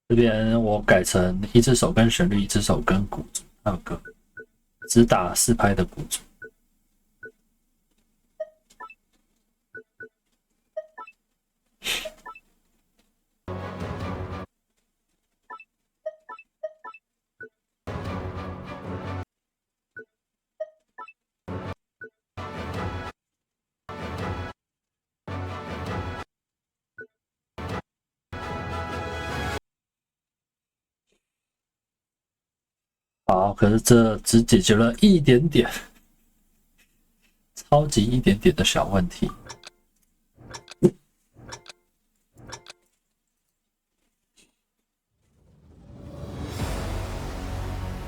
这边我改成一只手跟旋律，一只手跟鼓组，还有个只打4拍的鼓组。好，可是这只解决了一点点，超级一点点的小问题。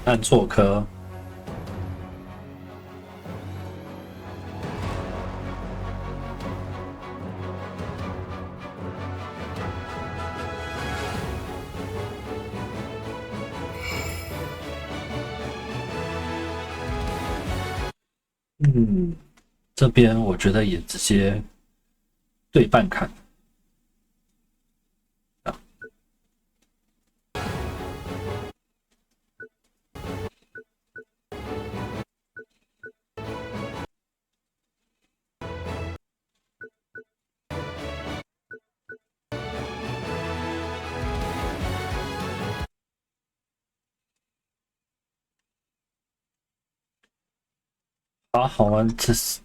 按错颗。这边我觉得也直接对半砍。好，我们这是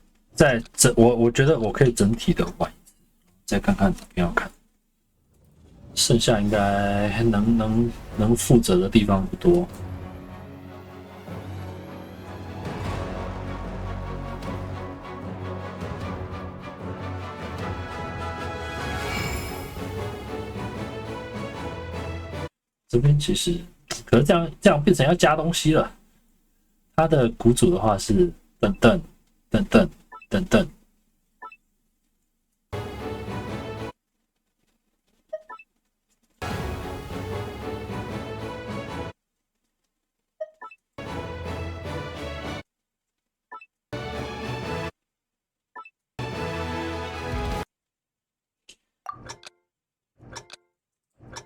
我觉得我可以整体的玩，再看看怎么样看。剩下应该能负责的地方不多。这边其实，可是这样变成要加东西了。它的鼓组的话是等等等等等等。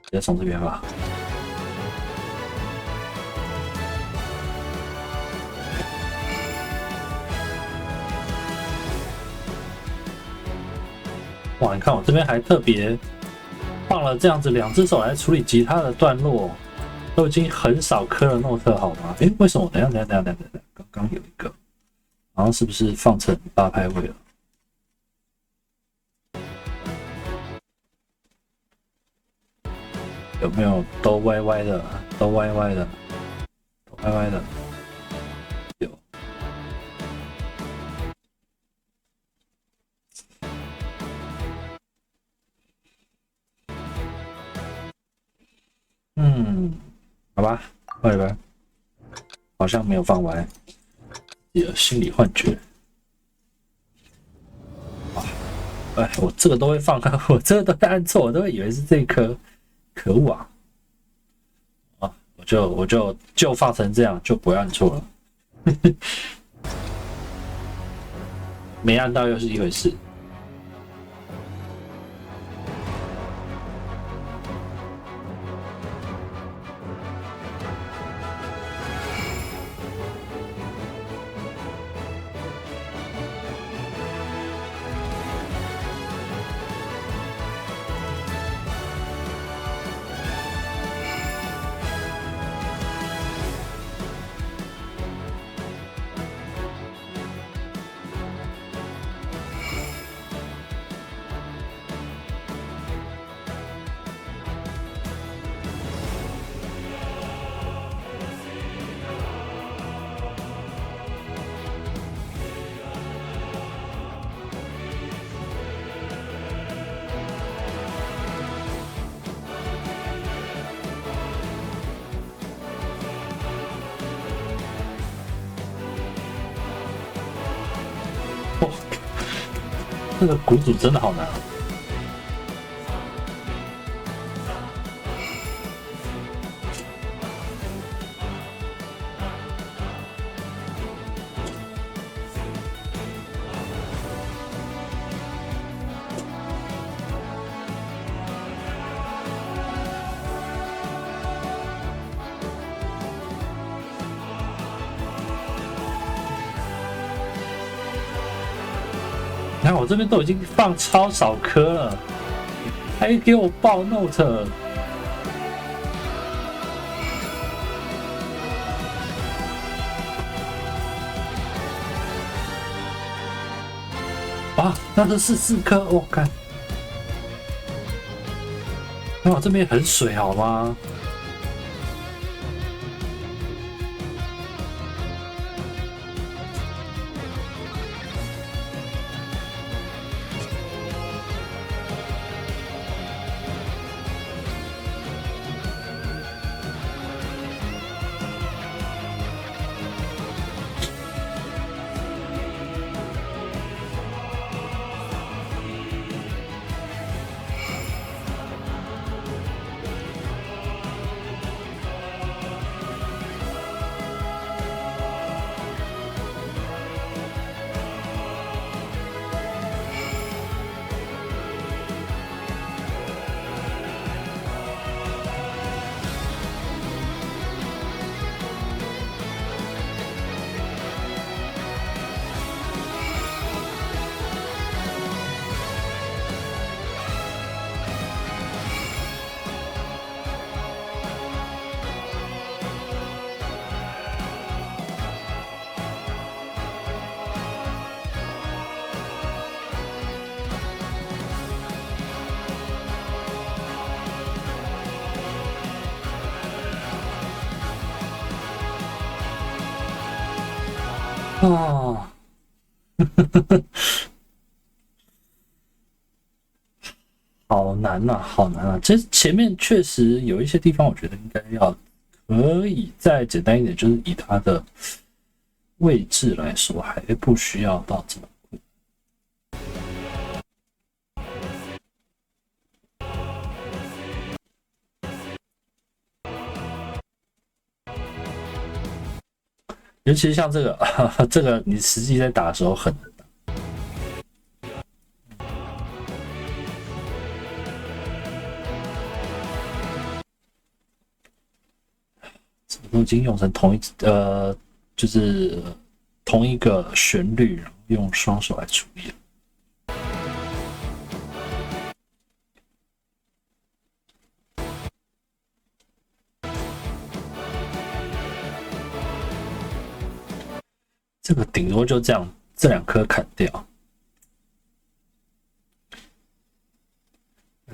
直接从这边吧。哇，你看我这边还特别放了这样子2只手来处理吉他的段落，都已经很少磕了诺特好吗？为什么？等一下，刚刚有一个，好像是不是放成8拍位了？有没有都歪歪的？都歪歪的？都歪歪的？有。好吧，换一边，好像没有放歪，有心理幻觉。哇，我这个都会放，我这个都会按错，我都会以为是这一颗，可恶啊！我就放成这样，就不会按错了。没按到又是一回事。这个鼓组真的好难啊！看我这边都已经放超少颗了，还给我爆 note。啊，那是4颗，我看。那我这边很水好吗？哦，好难呐、好难啊！这前面确实有一些地方，我觉得应该要可以再简单一点，就是以它的位置来说，还不需要到这么。尤其是像这个，这个你实际在打的时候很难打。都已经用成就是同一个旋律，然后用双手来处理了。这个顶多就这样，这2颗砍掉，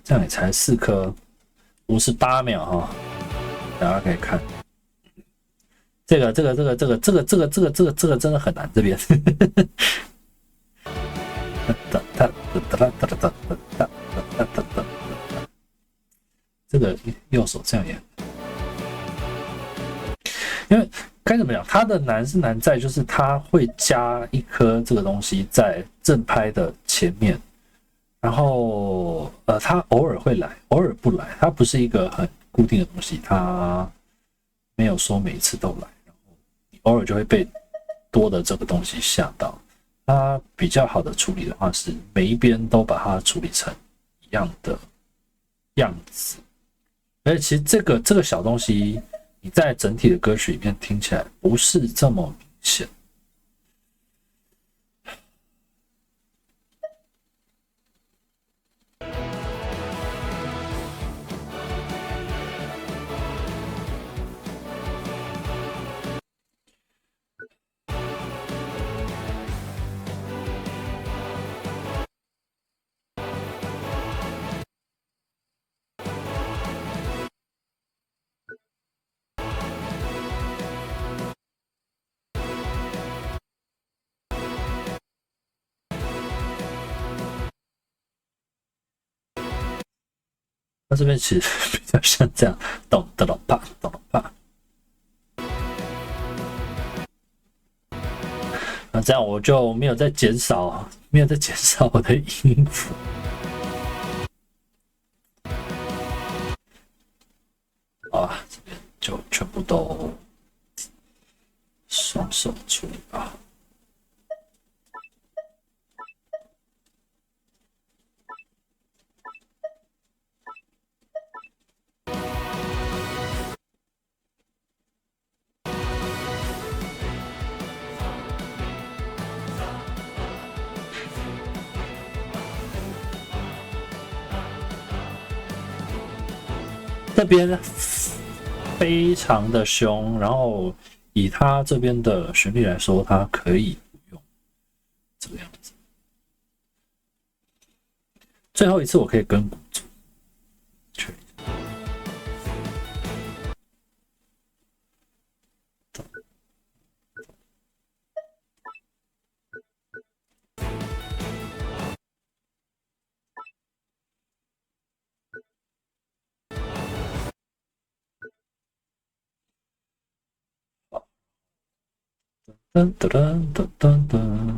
这样也才4颗，58秒哈，大家可以看。这个真的很难，这边。这个右手这样也，因为该怎么讲，它的难是难在就是它会加一颗这个东西在正拍的前面，然后它偶尔会来，偶尔不来，它不是一个很固定的东西，它没有说每一次都来，然后你偶尔就会被多的这个东西吓到。它比较好的处理的话是每一边都把它处理成一样的样子，而且其实这个小东西你在整体的歌曲里面听起来不是这么明显。它这边其实比较像这样，咚咚咚啪咚咚啪。那这样我就没有再减少我的音符。啊，这边就全部都双手处理吧。这边非常的凶，然后以它这边的旋律来说，它可以不用这个样子。最后一次我可以跟鼓组，确认一下。噔噔噔噔噔噔，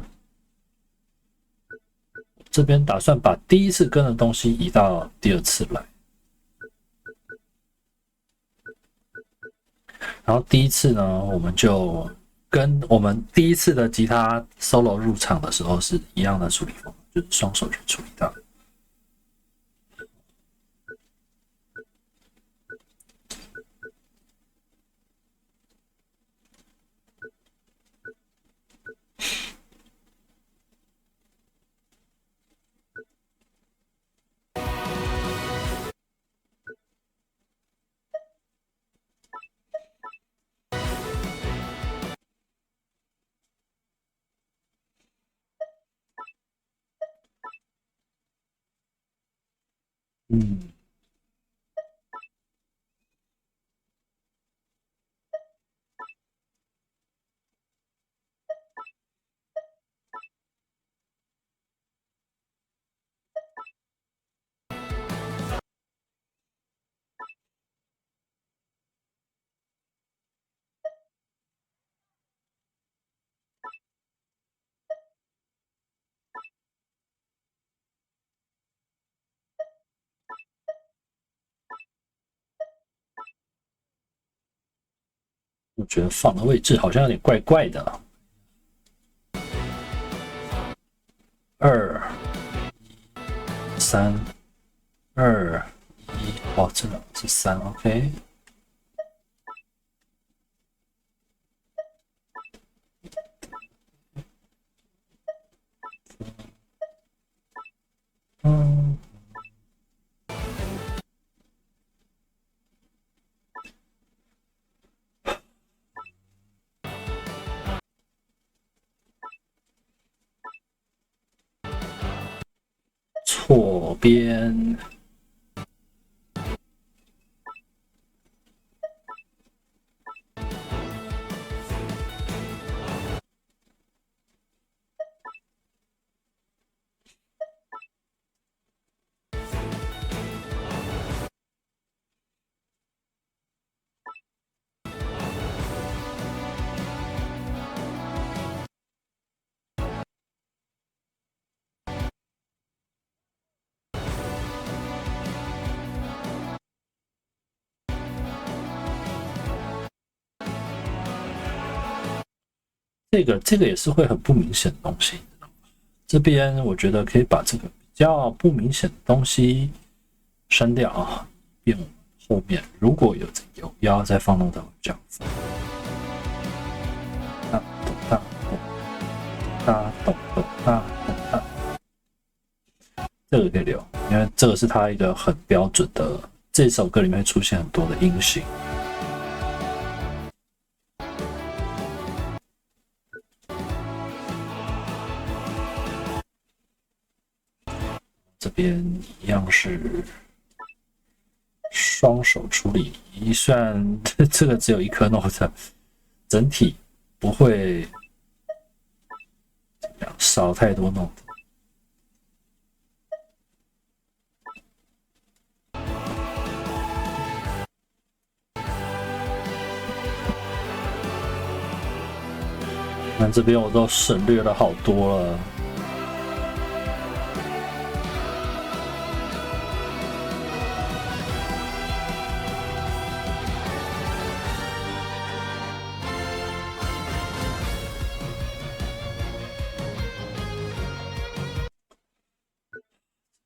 这边打算把第一次跟的东西移到第二次来，然后第一次呢，我们就跟我们第一次的吉他 solo 入场的时候是一样的处理方法，就是双手去处理它。嗯，我觉得放的位置好像有点怪怪的。2、3、2、1，哦，这个是3 ，OK。嗯，错边。这个也是会很不明显的东西。这边我觉得可以把这个比较不明显的东西删掉啊，变后面如果有要再放到这样子。哒咚哒咚哒咚咚哒咚哒，这个可以留，因为这个是它一个很标准的，这首歌里面会出现很多的音型。这边一样是双手处理，虽然这个只有一颗 note， 整体不会少太多 note。那这边我都省略了好多了。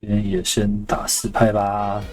这边也先打4拍吧。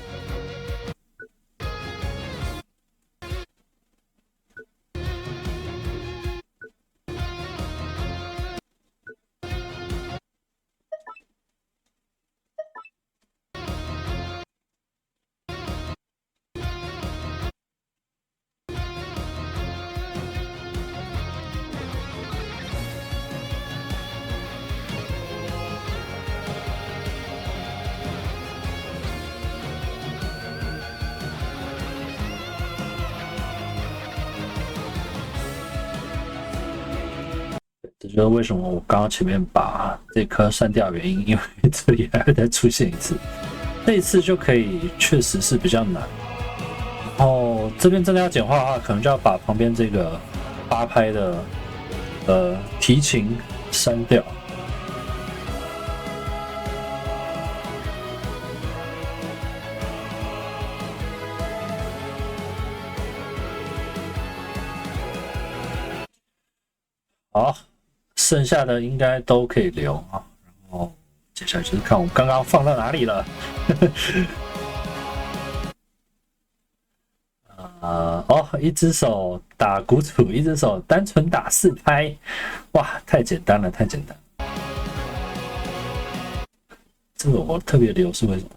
就是为什么我刚刚前面把这颗删掉的原因，因为这里还会再出现一次，这一次就可以确实是比较难。然后这边真的要简化的话，可能就要把旁边这个8拍的提琴删掉。好，剩下的应该都可以留啊。然后接下来就是看我刚刚放到哪里了。一只手打鼓组，一只手单纯打4拍，哇，太简单了，太简单。这个我特别留是为什么？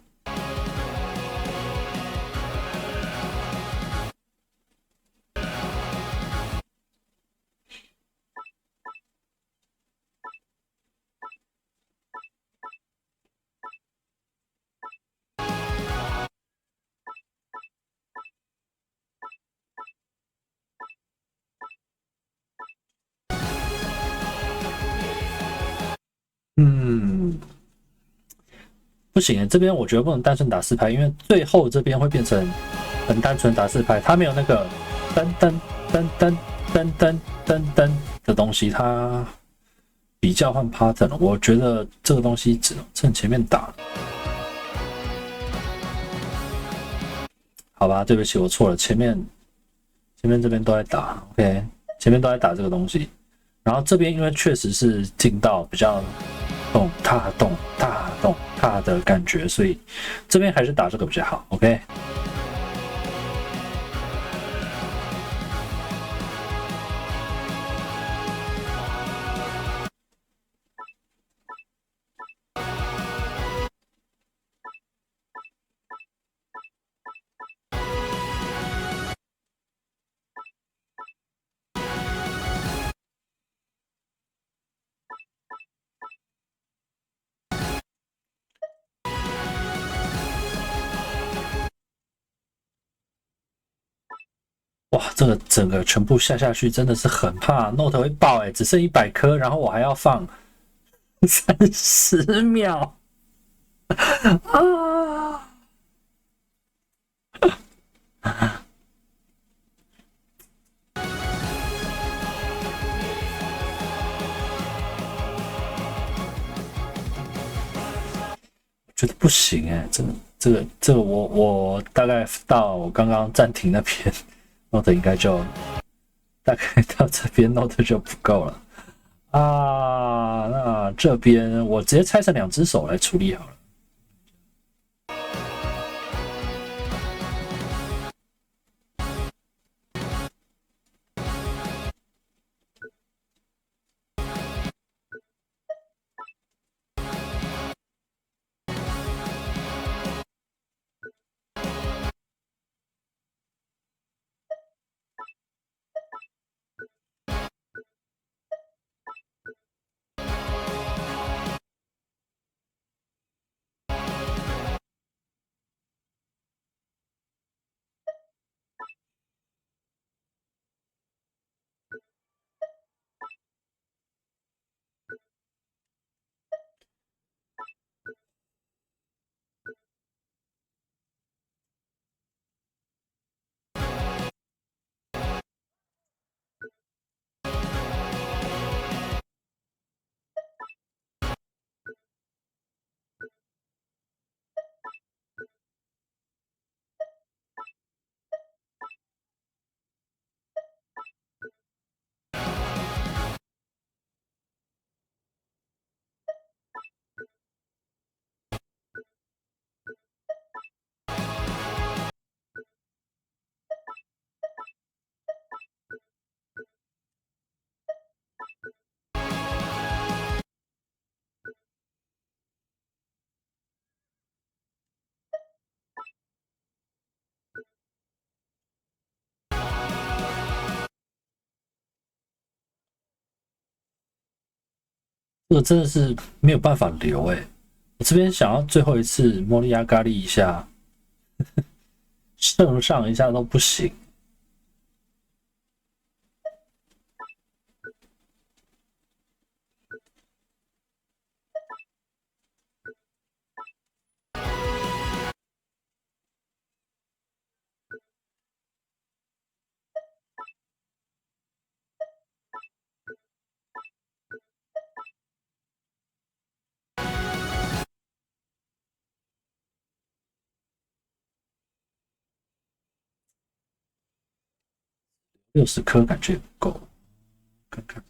不行，这边我觉得不能单纯打4拍，因为最后这边会变成很单纯打4拍，它没有那个噔噔噔噔噔噔噔噔的东西，它比较换 pattern， 我觉得这个东西只能趁前面打。好吧，对不起，我错了，前面这边都在打 ，OK， 前面都在打这个东西，然后这边因为确实是进到比较动踏动踏动踏的感觉，所以这边还是打这个比较好 ，OK。哇，这个整个全部下去真的是很怕 Note 会爆只剩100颗，然后我还要放30秒啊！觉得不行真的，这个我大概到我刚刚暂停那边 Note 应该就大概到这边 Note 就不够了啊。那这边我直接拆成2只手来处理好了。这个真的是没有办法留我这边想要最后一次莫利亚咖喱一下，剩上一下都不行。60颗感觉不够，看看。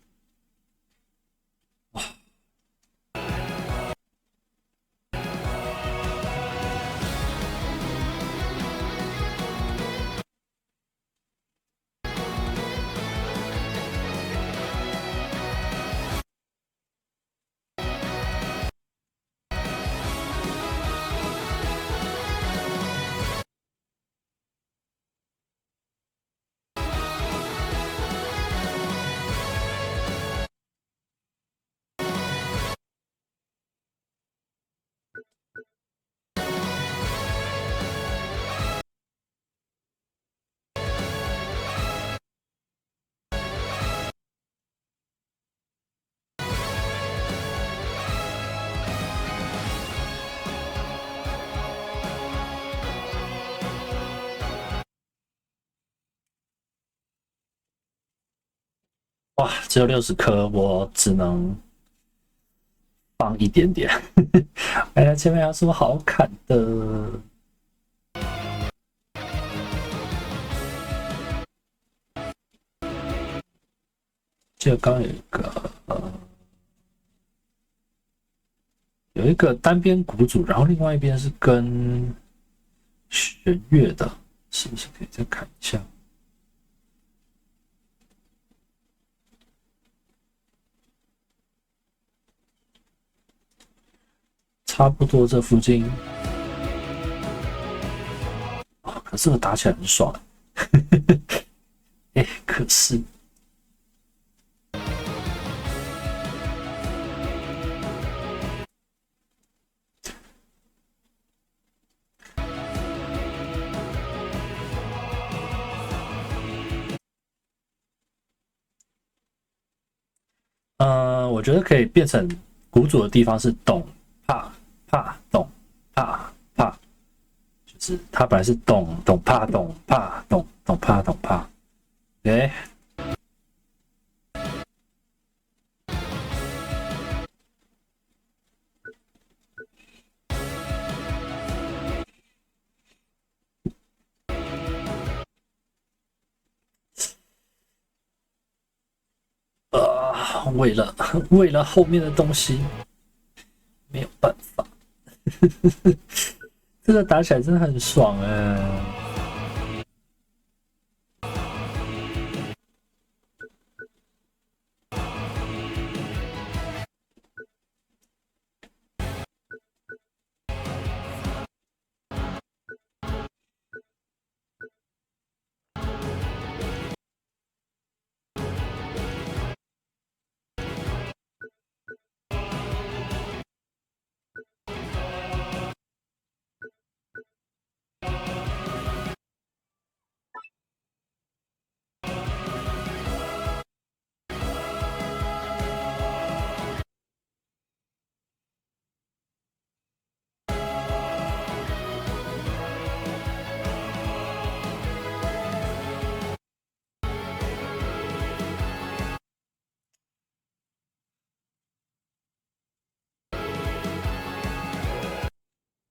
哇，只有60颗，我只能放一点点。哎呀，前面还有什么好砍的？记得刚有一个单边鼓组，然后另外一边是跟弦乐的，是不是可以再看一下？差不多这附近。哦，可是这个打起来很爽。哎，可是。我觉得可以变成鼓组的地方是咚啪啪咚啪啪，就是它本来是咚咚啪咚啪咚咚啪咚啪，哎，为了后面的东西，没有办法。这个打起来真的很爽哎。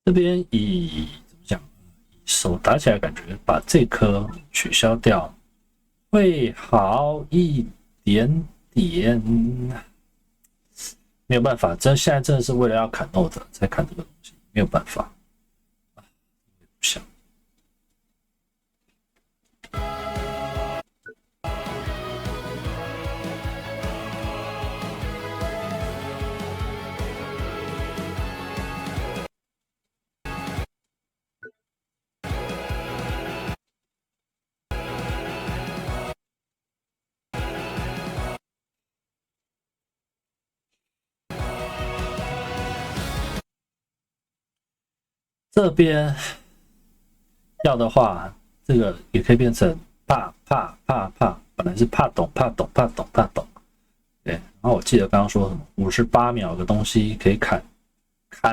这边怎么讲？手打起来感觉把这颗取消掉会好一点点。没有办法，现在真的是为了要砍 Note 才砍这个东西，没有办法。不想。这边要的话，这个也可以变成啪啪啪啪，本来是啪咚啪咚啪咚啪咚，对。然后我记得刚刚说什么58秒的东西可以砍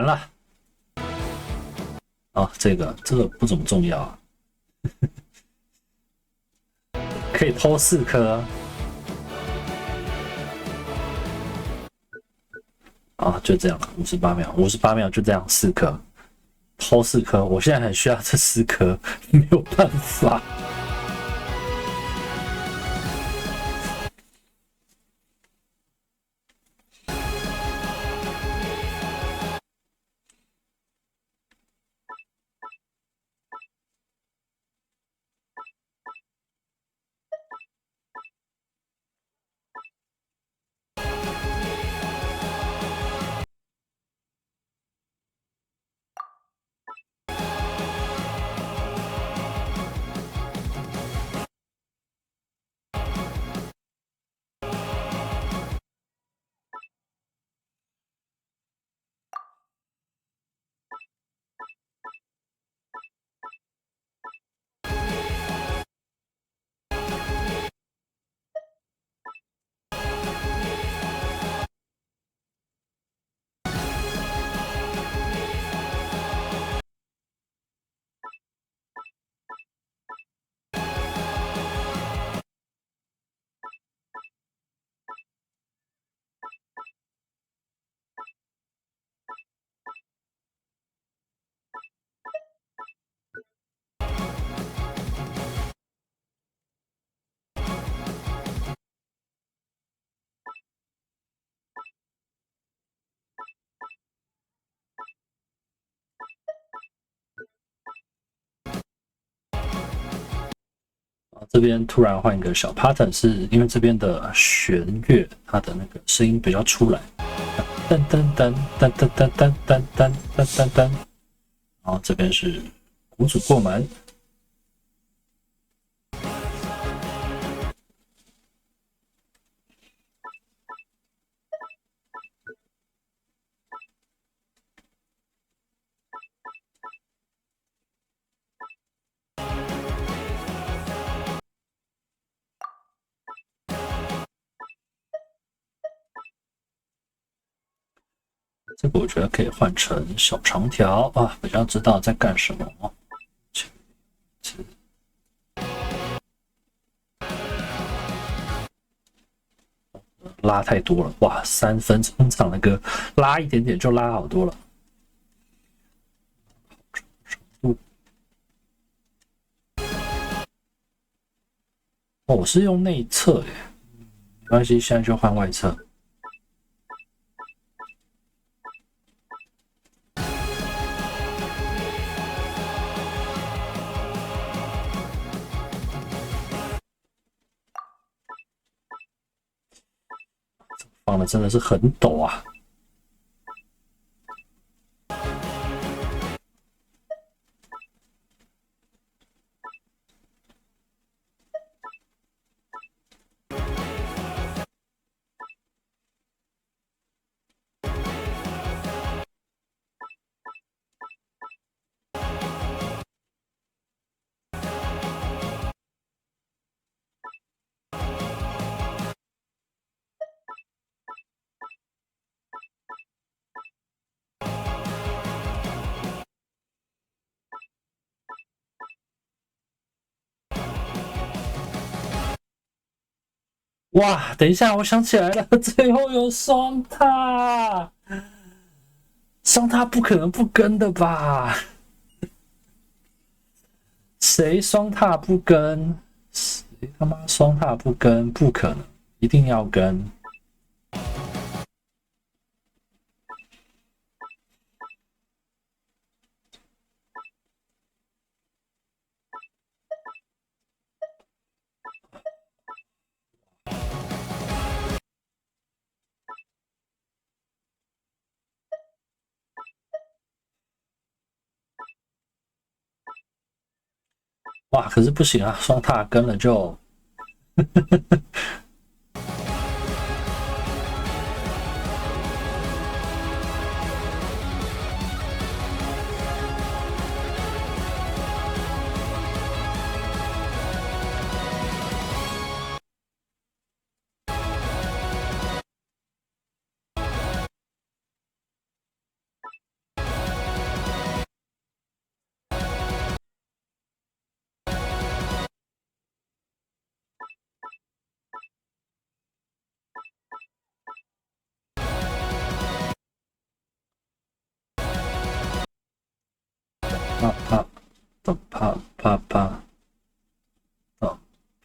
了。哦，这个不怎么重要啊，可以偷4颗。啊，就这样了，58秒就这样4颗。偷4颗，我现在很需要这4颗，没有办法。这边突然换一个小 pattern， 是因为这边的弦乐它的那个声音比较出来，噔噔噔噔噔噔噔噔噔噔噔噔，然后这边是鼓组过门。这个我觉得可以换成小长条啊，比较知道在干什么。拉太多了，哇！3分钟长的歌，拉一点点就拉好多了。哦，我是用内侧耶，没关系，现在就换外侧。放的真的是很陡啊！哇，等一下，我想起来了，最后有双踏，双踏不可能不跟的吧？谁双踏不跟？谁他妈双踏不跟？不可能，一定要跟。哇，可是不行啊，双踏跟了就啪啪啪啪啪啪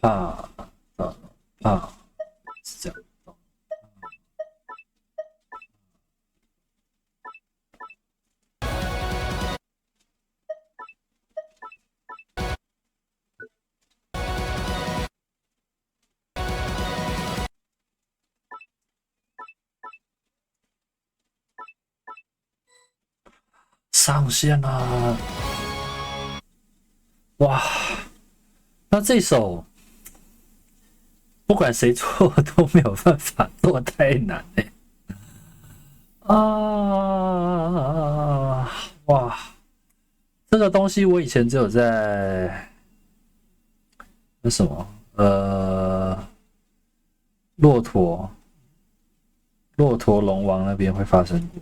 啪啪啪，是这样。上线了！哇，那这首不管谁做都没有办法做，太难了。啊，哇，这个东西我以前只有在那什么，骆驼龙王那边会发生过。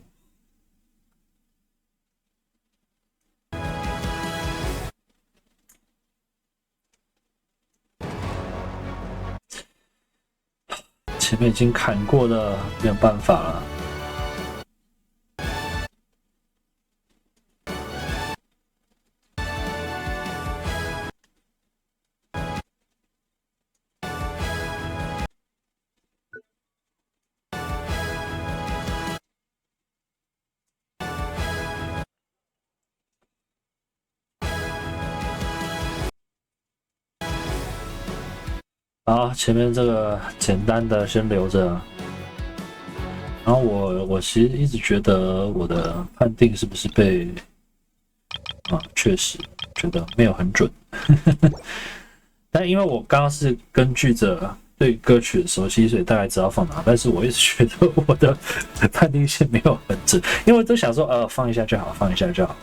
前面已经砍过了，没有办法了。好，前面这个简单的先留着。然后我其实一直觉得我的判定是不是被确实觉得没有很准，但因为我刚刚是根据着对歌曲的熟悉，所以大概知道放哪。但是我一直觉得我的判定线没有很准，因为我都想说放一下就好，放一下就好。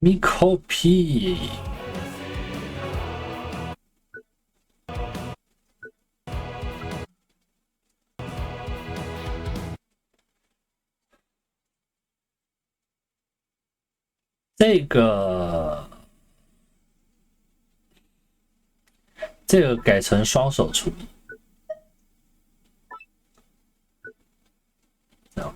Miko P。这个改成双手处理，这样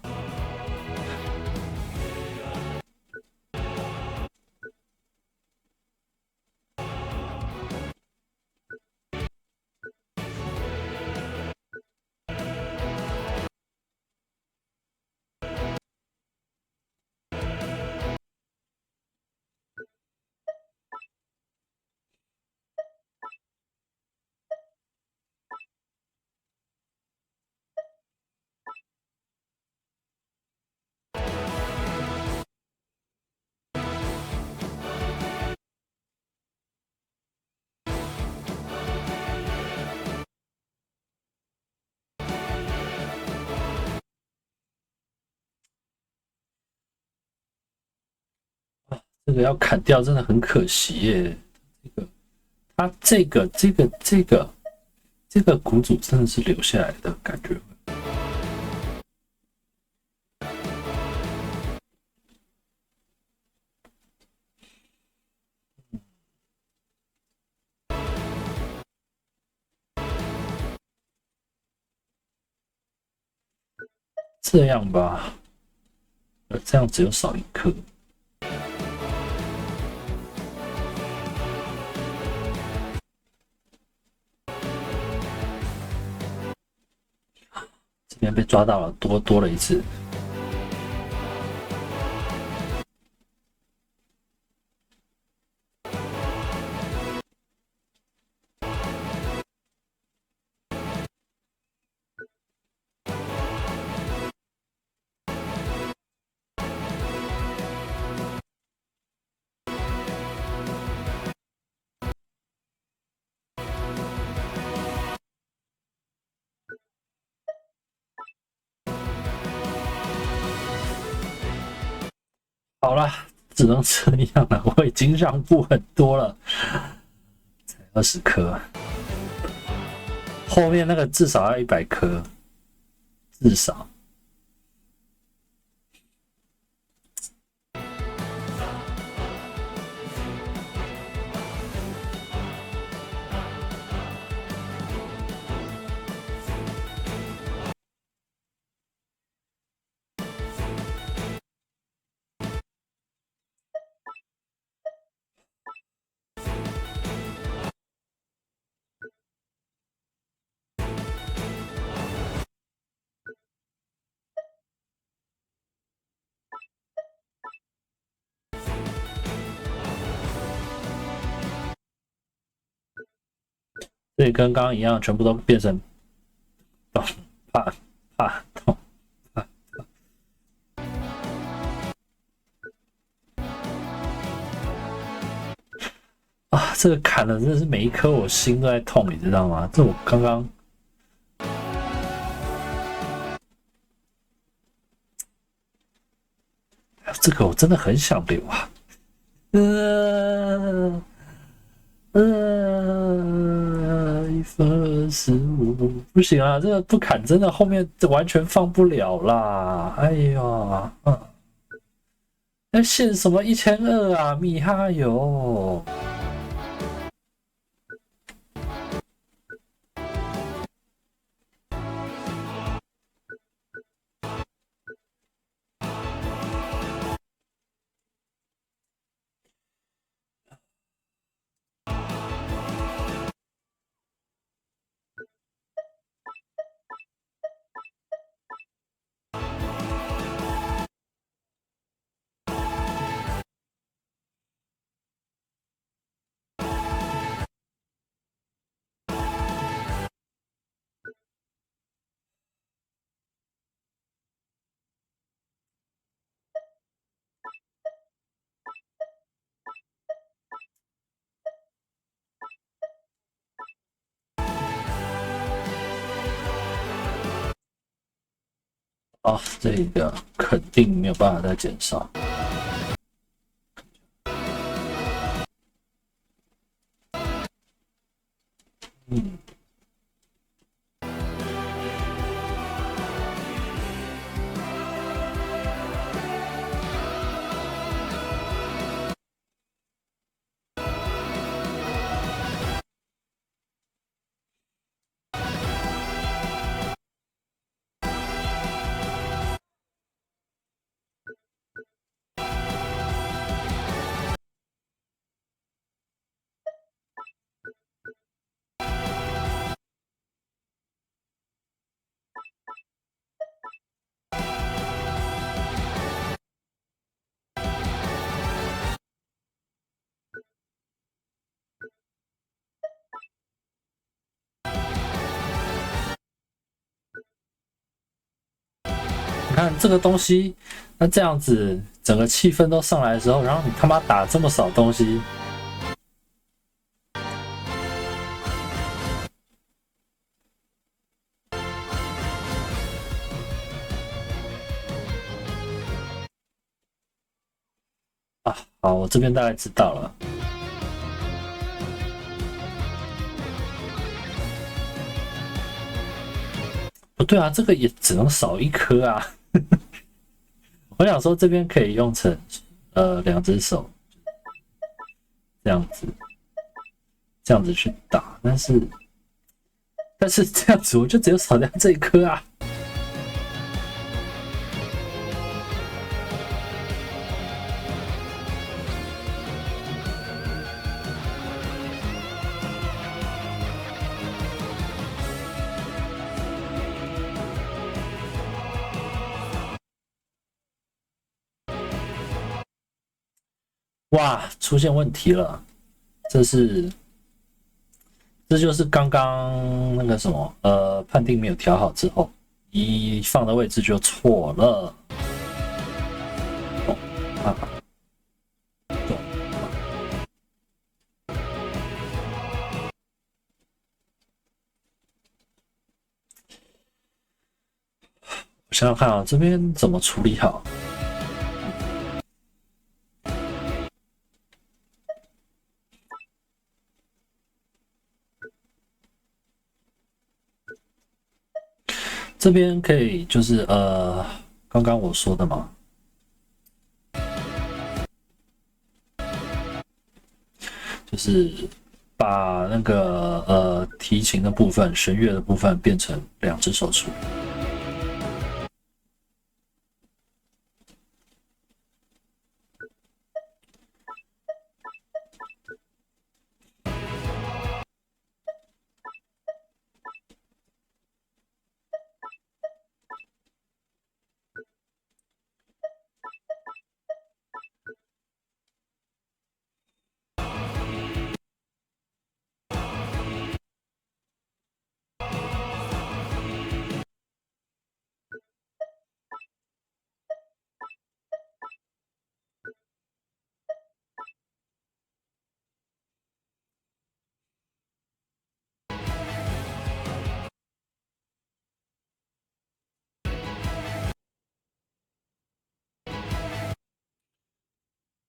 这个要砍掉真的很可惜耶。它这个鼓组真的是留下来的感觉。这样吧，这样只有少一颗。这边被抓到了，多了一次。好了，只能这样了，我已经让步很多了，才20颗，后面那个至少要100颗，至少。所以跟刚刚一样，全部都变成咚啪啪咚啪啊！这个砍了真的是每一颗我心都在痛，你知道吗？这我刚刚这个我真的很想留啊，1分25，不行啊，这个不砍真的后面完全放不了啦！哎呀，那限什么1200啊，米哈游。哦，这个肯定没有办法再减少。嗯。你看这个东西，那这样子整个气氛都上来的时候，然后你他妈打这么少东西，啊，好，我这边大概知道了。不对啊，这个也只能少一颗啊。我想说这边可以用成两只手这样子，这样子去打，但是这样子我就只有少掉这一颗啊。哇，出现问题了，这就是刚刚那个什么判定没有调好之后，一放的位置就错了。懂啊？懂。我想想看啊，这边怎么处理好？这边可以就是刚刚我说的嘛，就是把那个提琴的部分、弦乐的部分变成两只手处理。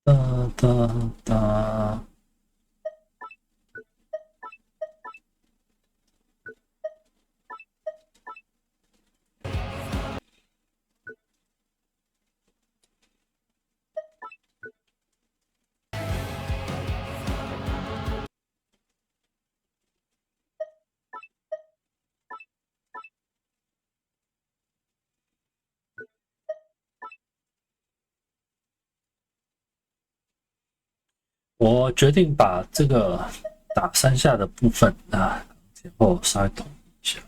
哒哒哒。我决定把这个打3下的部分啊，前后稍微统一一下。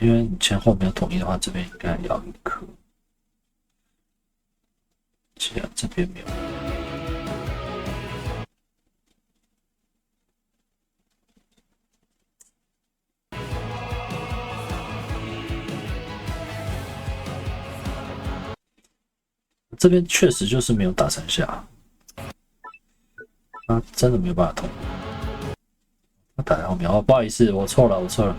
因为你前后没有统一的话，这边应该要一颗。既然这边没有。这边确实就是没有打3下，啊，真的没有办法通。打在后面哦，不好意思，我错了，我错了。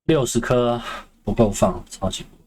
60颗不够放，超级不够。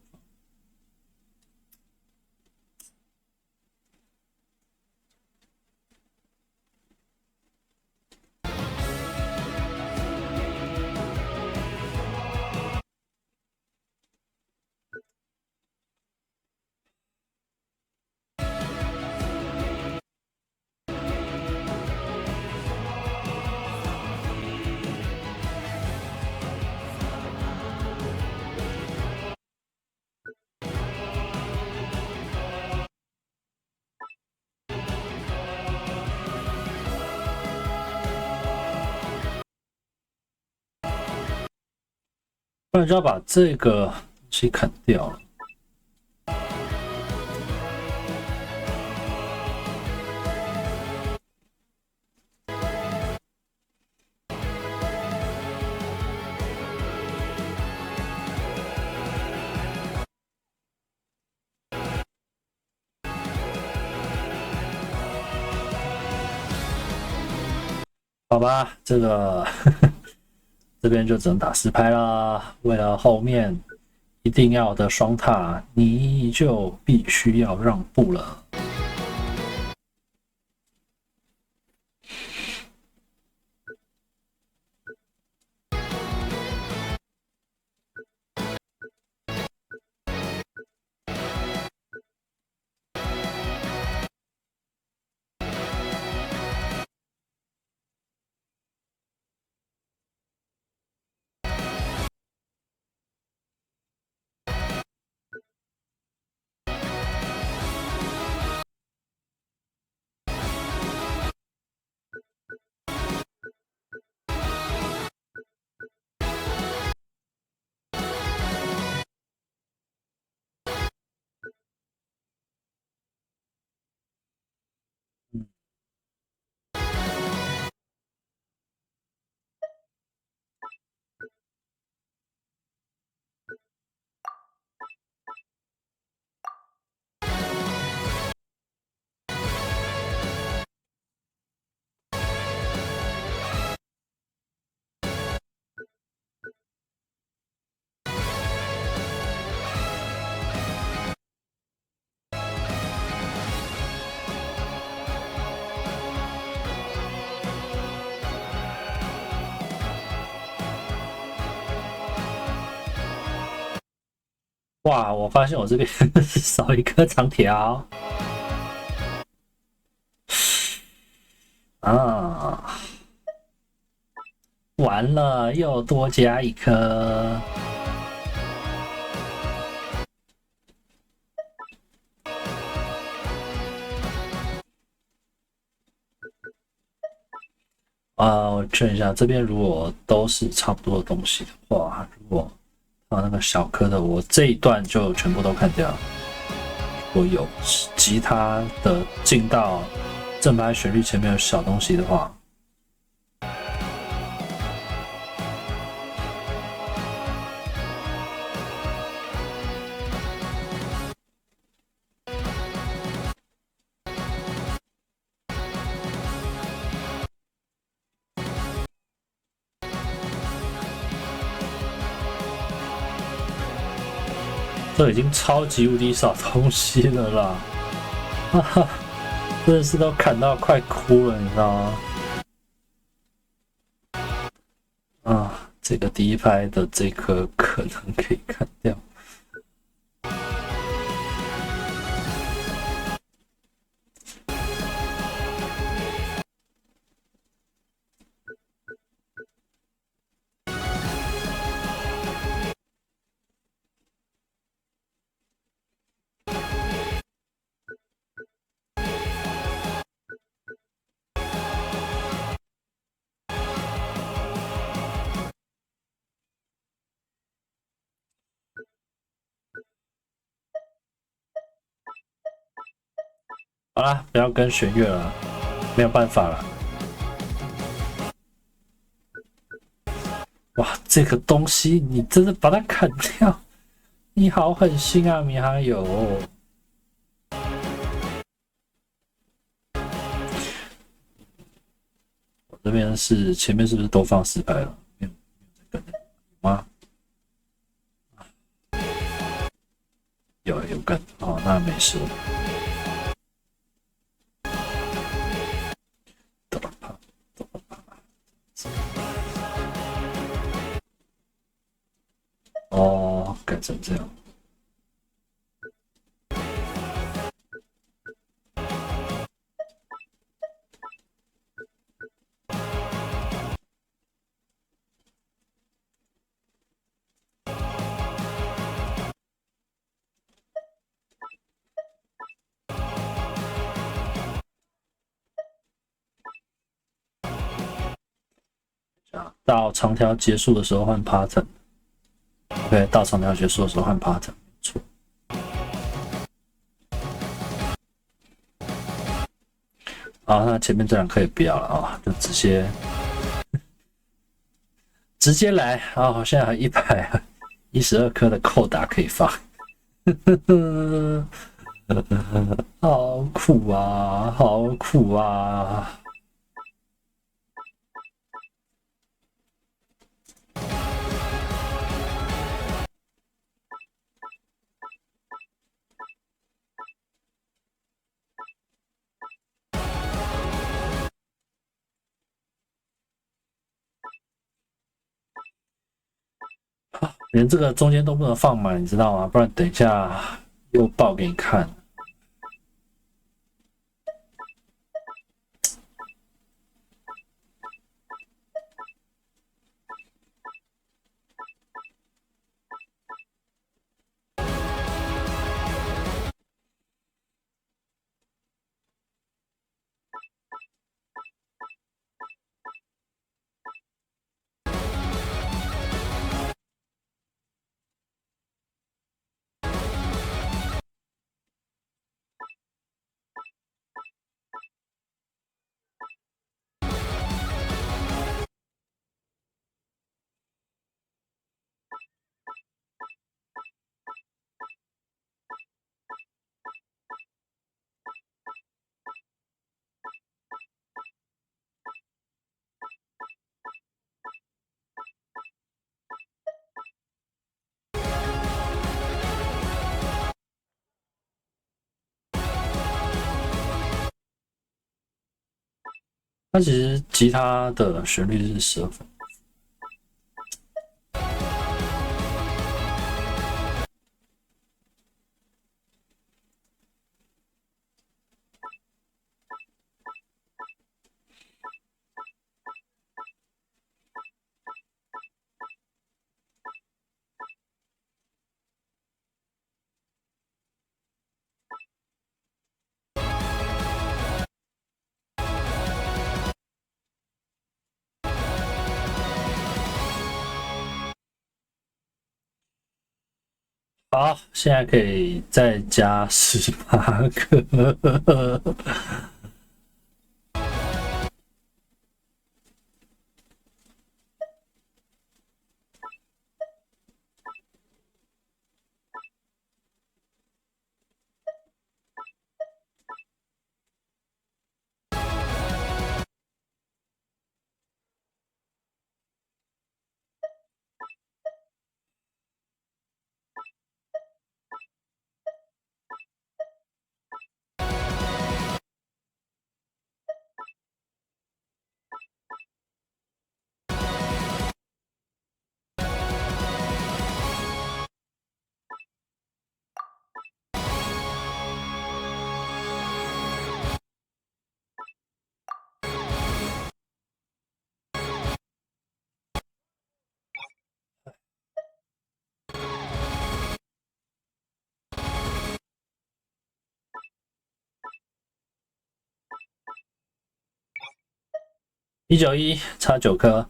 不然就要把这个东西砍掉了。好吧，这个这边就只能打4拍啦。为了后面一定要的双塔，你就必须要让步了。哇！我发现我这边少一颗长条啊！完了，又多加一颗。我确一下，这边如果都是差不多的东西的话，如果那个小颗的，我这一段就全部都看掉。如果有吉他的进到正拍旋律前面有小东西的话，这已经超级无敌少东西了啦！哈哈，真的是都砍到快哭了，你知道吗？这个第一拍的这颗可能可以砍掉。好啦，不要跟弦乐了，没有办法了。哇，这个东西你真的把它砍掉，你好狠心啊，米哈游。我这边是前面是不是都放失败了？没有这个吗？有跟哦，那没事。哦，改成这样。到长条结束的时候换 pattern。OK， 到长条结束的时候换 pattern， 没错。好，那前面这两可以不要了啊，就直接来啊！我现在还112颗的扣打可以放，好苦啊，好苦啊！连这个中间都不能放满，你知道吗？不然等一下又爆给你看。它其实吉他的旋律是12分。好，现在可以再加18个。191差9颗。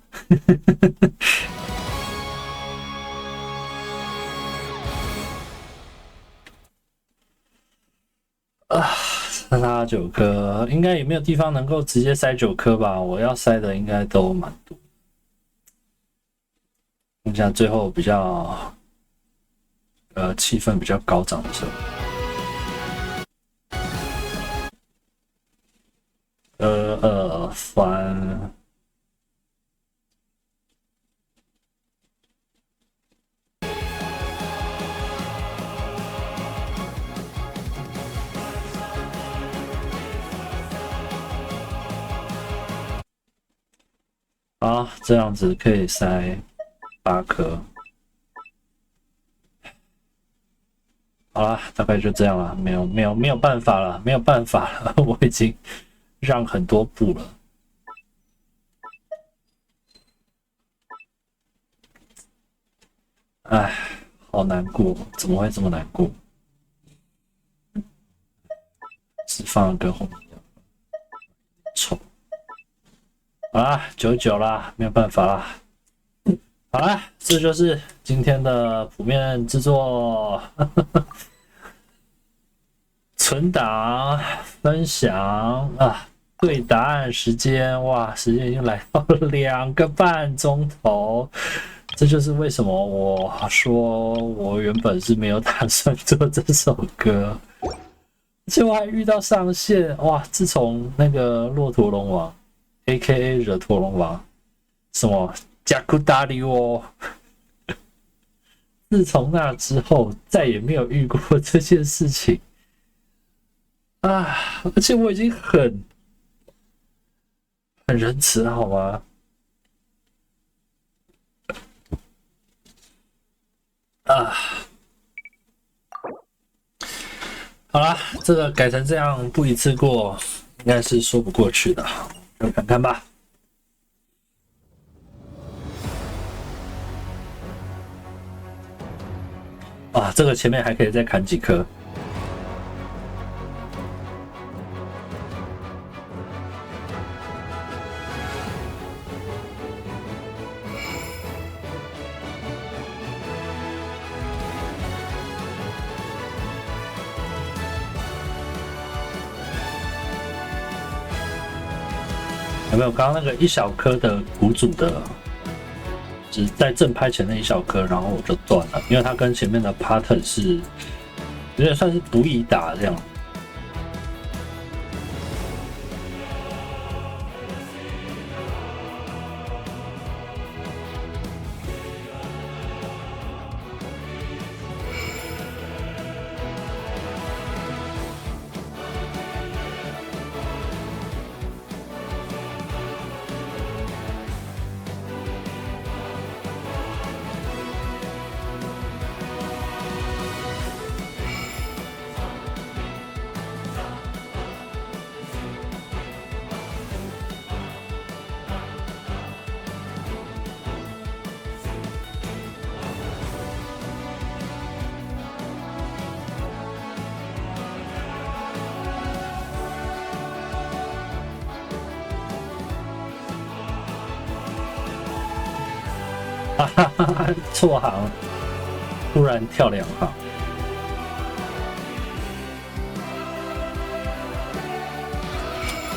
啊！剩下9颗，应该也没有地方能够直接塞9颗吧？我要塞的应该都蛮多。看一下最后比较气氛比较高涨的时候，烦。好，这样子可以塞8颗。好啦，大概就这样了，没有办法了，没有办法了，我已经让很多步了。哎，好难过，怎么会这么难过？只放了跟红一样丑。好啦，99啦，没有办法啦。好啦，这就是今天的谱面制作，存档分享啊，对答案时间，哇，时间已经来到了2个半钟头。这就是为什么我说我原本是没有打算做这首歌，而且我还遇到上线哇！自从那个骆驼龙王 （A.K.A. 惹驼龙王）什么加库达里哦，自从那之后再也没有遇过这件事情啊！而且我已经很仁慈了，好吗？啊，好啦，这个改成这样不一次过，应该是说不过去的，就看看吧。啊，这个前面还可以再砍几颗。有没有刚刚那个1小颗的鼓组的，只在正拍前那1小颗，然后我就断了，因为它跟前面的 pattern 是有点算是不易打这样。哈哈哈，错行，突然跳2行。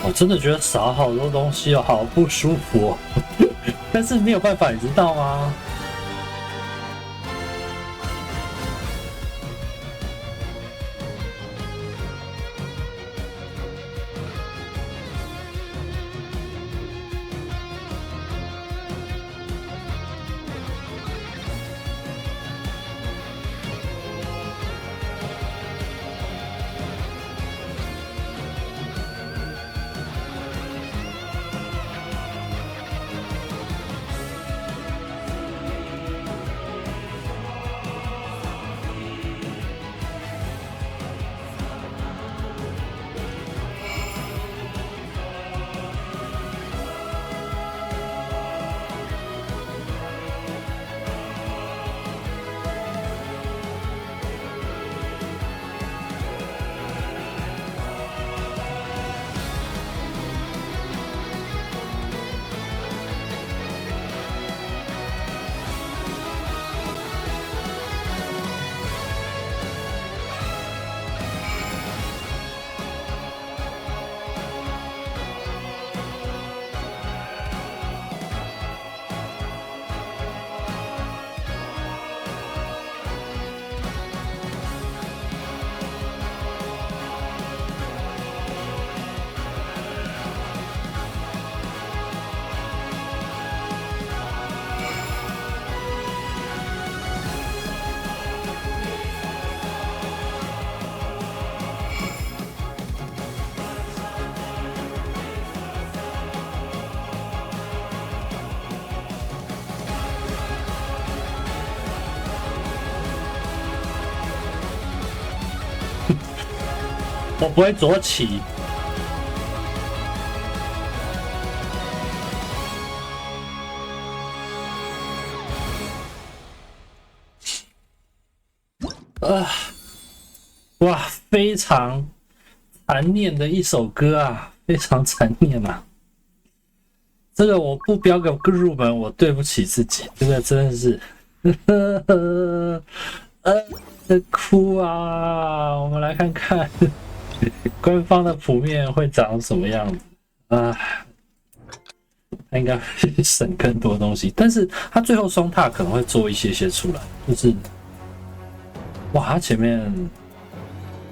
我真的觉得少好多东西哦，好不舒服哦。但是没有办法，你知道吗？我不会左起。哇，非常残念的一首歌啊，非常残念啊！这个我不标个入门，我对不起自己，这个真的是，哭啊！我们来看看官方的谱面会长什么样子啊？他应该会省更多东西，但是他最后双踏可能会做一些出来，就是。哇，它前面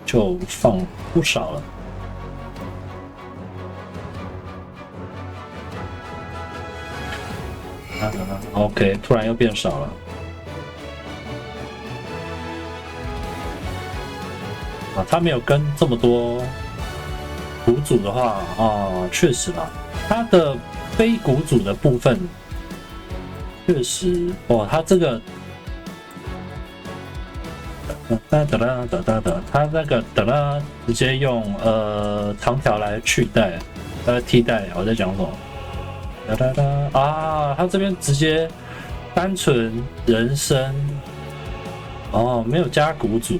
就放不少了。OK， 突然又变少了。啊，它没有跟这么多鼓组的话，确实啦，它的非鼓组的部分确实，它这个。它那个直接用长条来取代，替代。我在讲什么？它这边直接单纯人声，没有加鼓组。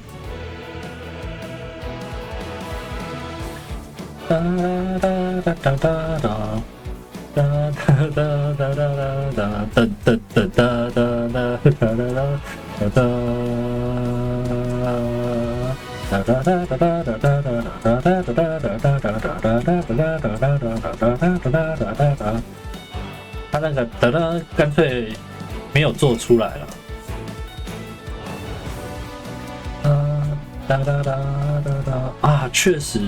他那个干脆没有做出来了。确实，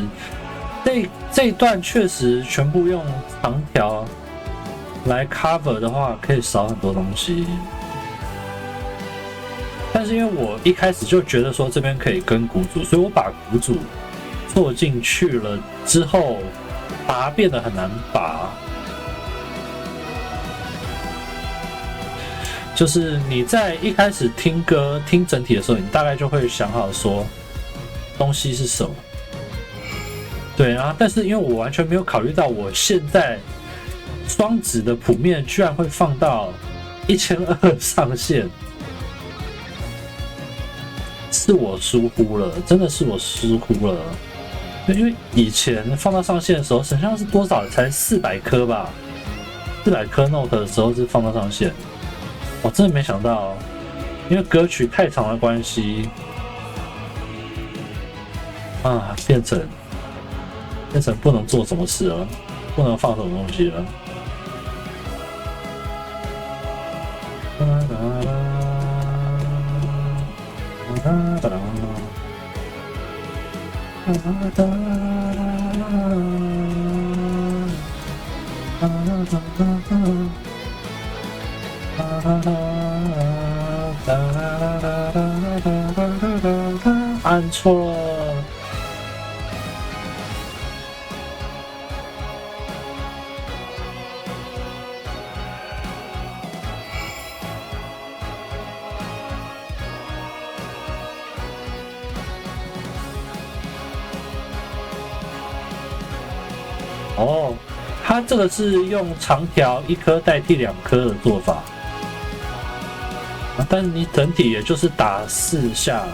这一段确实全部用长条来 cover 的话，可以少很多东西。但是因为我一开始就觉得说这边可以跟鼓组，所以我把鼓组做进去了之后，把它变得很难拔。就是你在一开始听歌听整体的时候，你大概就会想好说东西是什么。对啊，但是因为我完全没有考虑到，我现在双指的谱面居然会放到1200上限。是我疏忽了，真的是我疏忽了。因为以前放到上线的时候，好像是多少才400颗吧，400颗 note 的时候是放到上线。我真的没想到，因为歌曲太长的关系，变成不能做什么事了，不能放什么东西了。按错了。它这个是用长条1颗代替2颗的做法，但是你整体也就是打4下。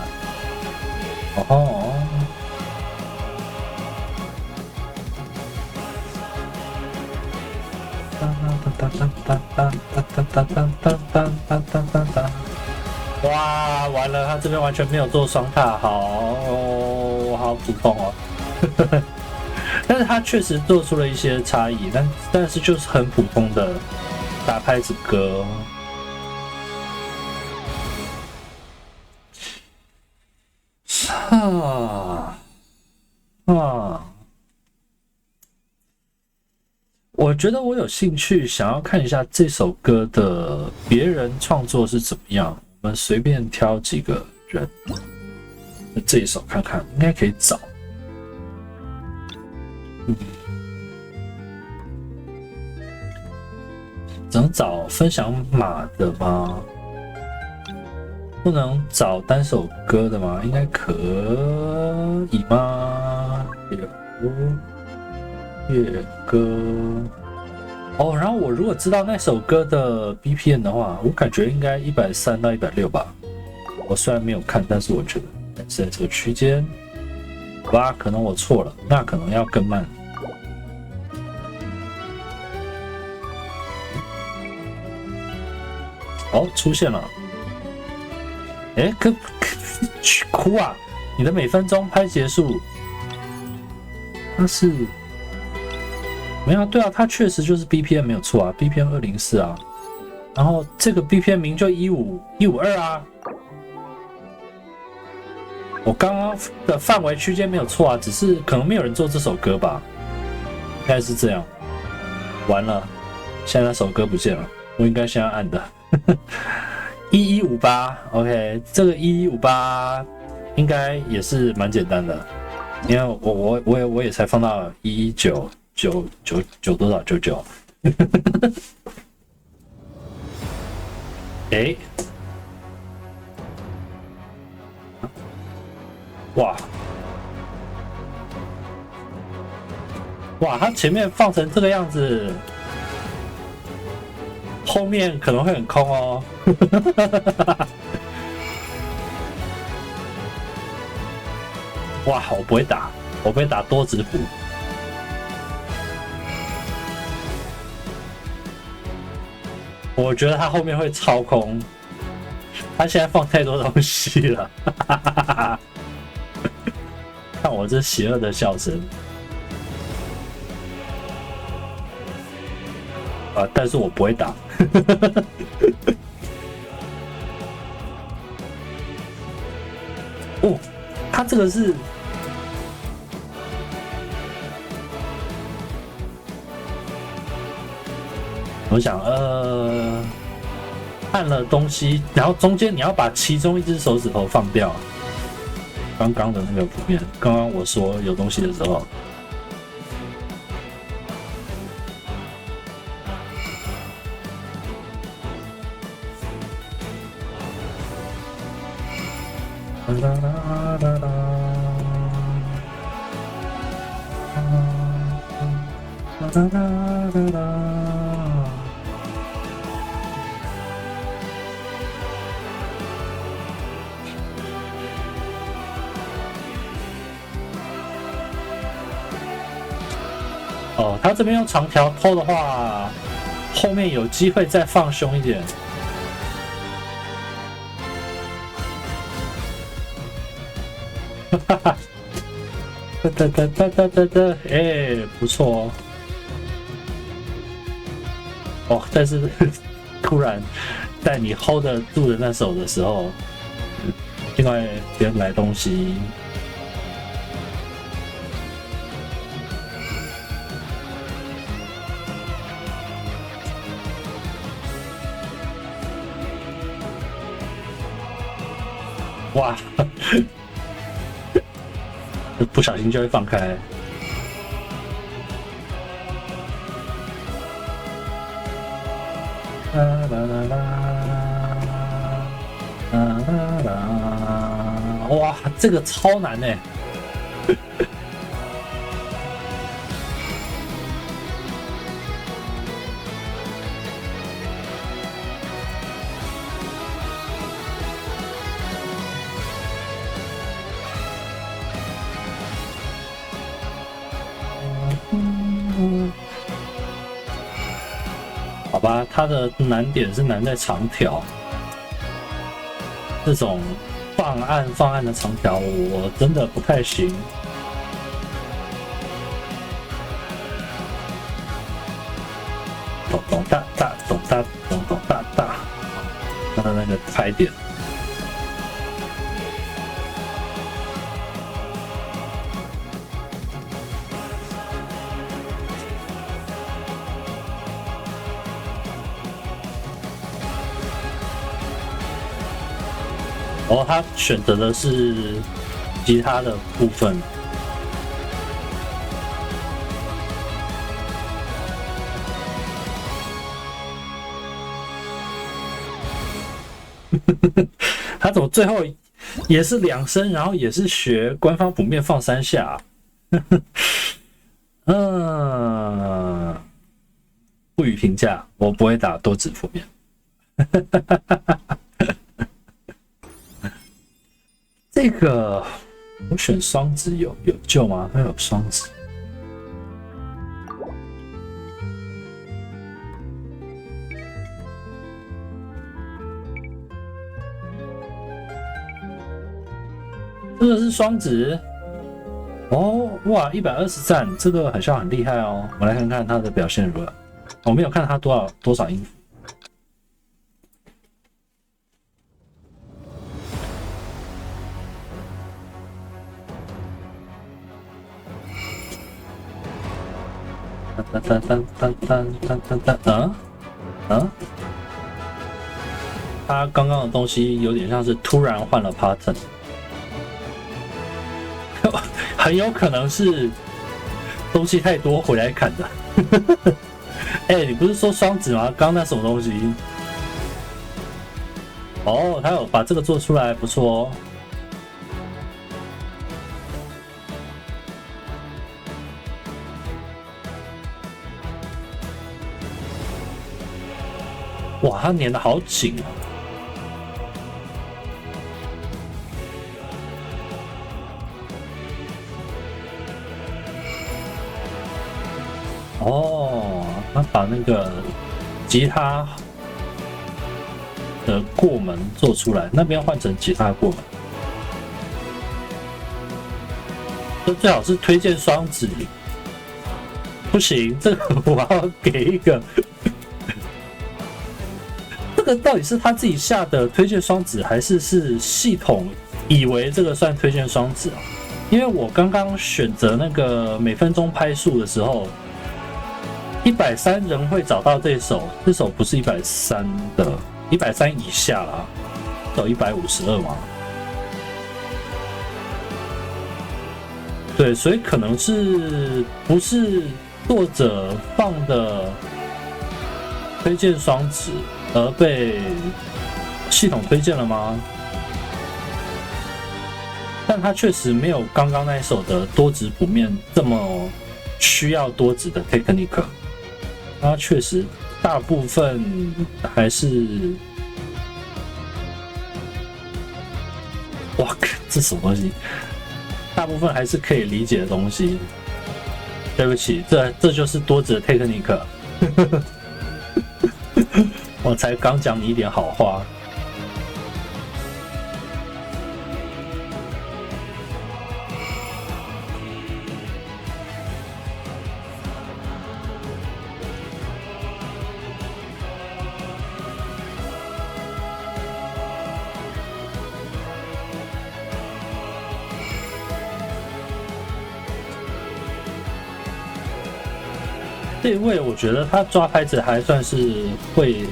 哇，完了，他这边完全没有做双踏，好普通哦。但是他确实做出了一些差异，但是就是很普通的打拍子歌。我觉得我有兴趣想要看一下这首歌的别人创作是怎么样。我们随便挑几个人，这一首看看，应该可以找。能找分享码的吗？不能找单首歌的吗？应该可以吗？月歌。哦，然后我如果知道那首歌的 BPM 的话，我感觉应该130到160吧。我虽然没有看，但是我觉得是在这个区间。好吧，可能我错了，那可能要更慢。哦，出现了。哎，去哭啊！你的每分钟拍结束，它是没有啊？对啊，它确实就是 BPM 没有错啊 ，BPM 204啊。然后这个 BPM 名就152啊。我刚刚的范围区间没有错啊，只是可能没有人做这首歌吧，应该是这样。完了，现在那首歌不见了，我应该现在按的。1158 ，OK， 这个1158应该也是蛮简单的，因为我也才放到119多少99。哎，哇，它前面放成这个样子，后面可能会很空哦。哇，我不会打多指谱。我觉得他后面会超空，他现在放太多东西了。看我这邪恶的笑声。但是我不会打。哦，他这个是，我想按了东西，然后中间你要把其中一只手指头放掉。刚刚的那个谱面，刚刚我说有东西的时候。哦，他这边用长条偷的话，后面有机会再放凶一点。哈哈，哎，不错哦。哦，但是突然在你 hold 得住的那手的时候，另外别人来东西。哇！不小心就会放开。啦啦啦啦啦啦！哇，这个超难哎！好吧，它的难点是难在长条，这种放暗的长条，我真的不太行。咚咚哒哒，咚哒咚咚哒哒，它的那个拍点。哦，他选择的是吉他的部分。他怎么最后也是2声，然后也是学官方谱面放3下啊？嗯，不予评价，我不会打多指负面。这个我选双子有救吗？会有双子。这个是双子哦，哇，120战，这个好像很厉害哦。我来看看他的表现如何。我没有看他多少音符。他刚刚的东西有点像是突然换了 pattern。很有可能是东西太多回来砍的。哎，你不是说双子吗？刚刚那什么东西？哦，他有把这个做出来，不错哦。哇，他粘的好紧哦。哦，他把那个吉他的过门做出来，那边换成吉他的过门。这最好是推荐双子，不行，这个我要给一个。这个到底是他自己下的推荐双子，还是系统以为这个算推荐双子啊？因为我刚刚选择那个每分钟拍数的时候，130人会找到这首不是130的，130以下啦，有152嘛？对，所以可能是不是作者放的推荐双子而被系统推荐了吗？但它确实没有刚刚那一首的多指谱面这么需要多指的 technique。它确实大部分还是，哇，这什么东西？大部分还是可以理解的东西。对不起，这就是多指的 technique。我才刚讲你一点好话。这一位我觉得他抓拍子还算是会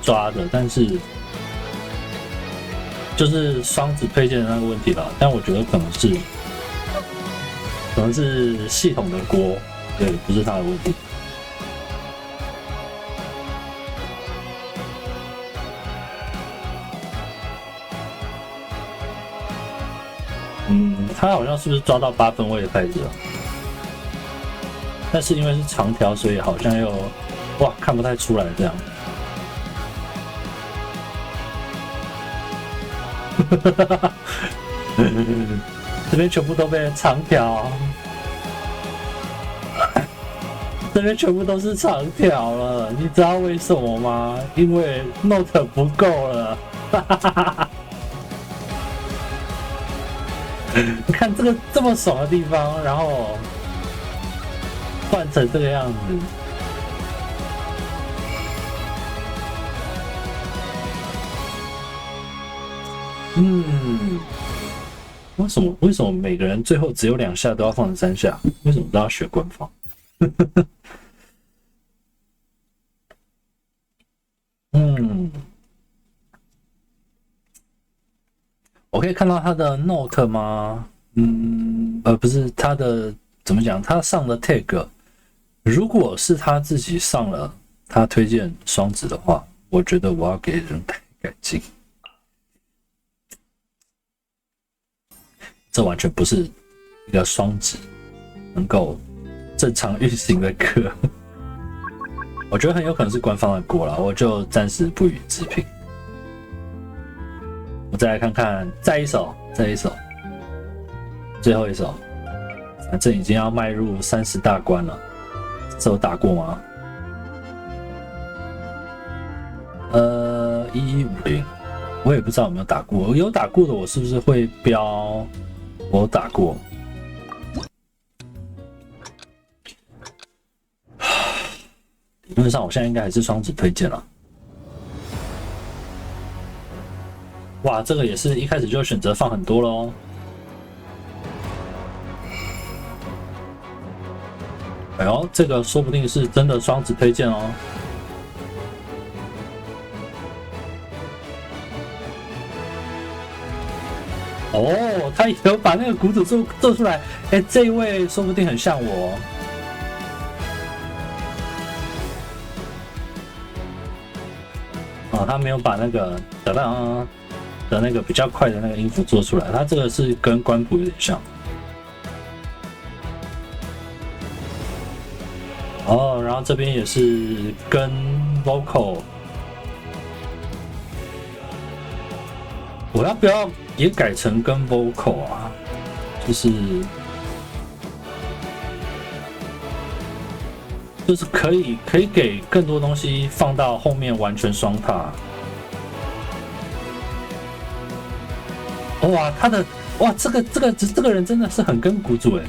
抓的，但是就是双子推荐的那个问题了。但我觉得可能是系统的锅，对，不是他的问题。他好像是不是抓到8分位的拍子了？但是因为是长条，所以好像又哇看不太出来这样。这边全部都被长条，这边全部都是长条了，你知道为什么吗？因为 note 不够了。你看这个这么爽的地方，然后换成这个样子。为什么每个人最后只有2下都要放成3下？为什么都要学官方？我可以看到他的 note 吗？不是他的怎么讲？他上的 tag， 如果是他自己上了他推荐双子的话，我觉得我要给人改进。这完全不是一个双子能够正常运行的歌。我觉得很有可能是官方的锅啦，我就暂时不予置评。我再来看看，再一首，最后一首，反正已经要迈入30大关了。这有打过吗？1150，我也不知道有没有打过。有打过的，我是不是会标？我有打过。理论上，我现在应该还是双指推荐了。哇，这个也是一开始就选择放很多咯。哎呦，这个说不定是真的双指推荐哦。哦，他有把那个鼓组做出来，哎，这一位说不定很像我。哦，他没有把那个的那个比较快的那个音符做出来，他这个是跟官谱有点像。哦，然后这边也是跟 vocal， 我要不要也改成跟 vocal 啊？就是可以给更多东西放到后面完全双踏。哇，这个人真的是很跟鼓组哎。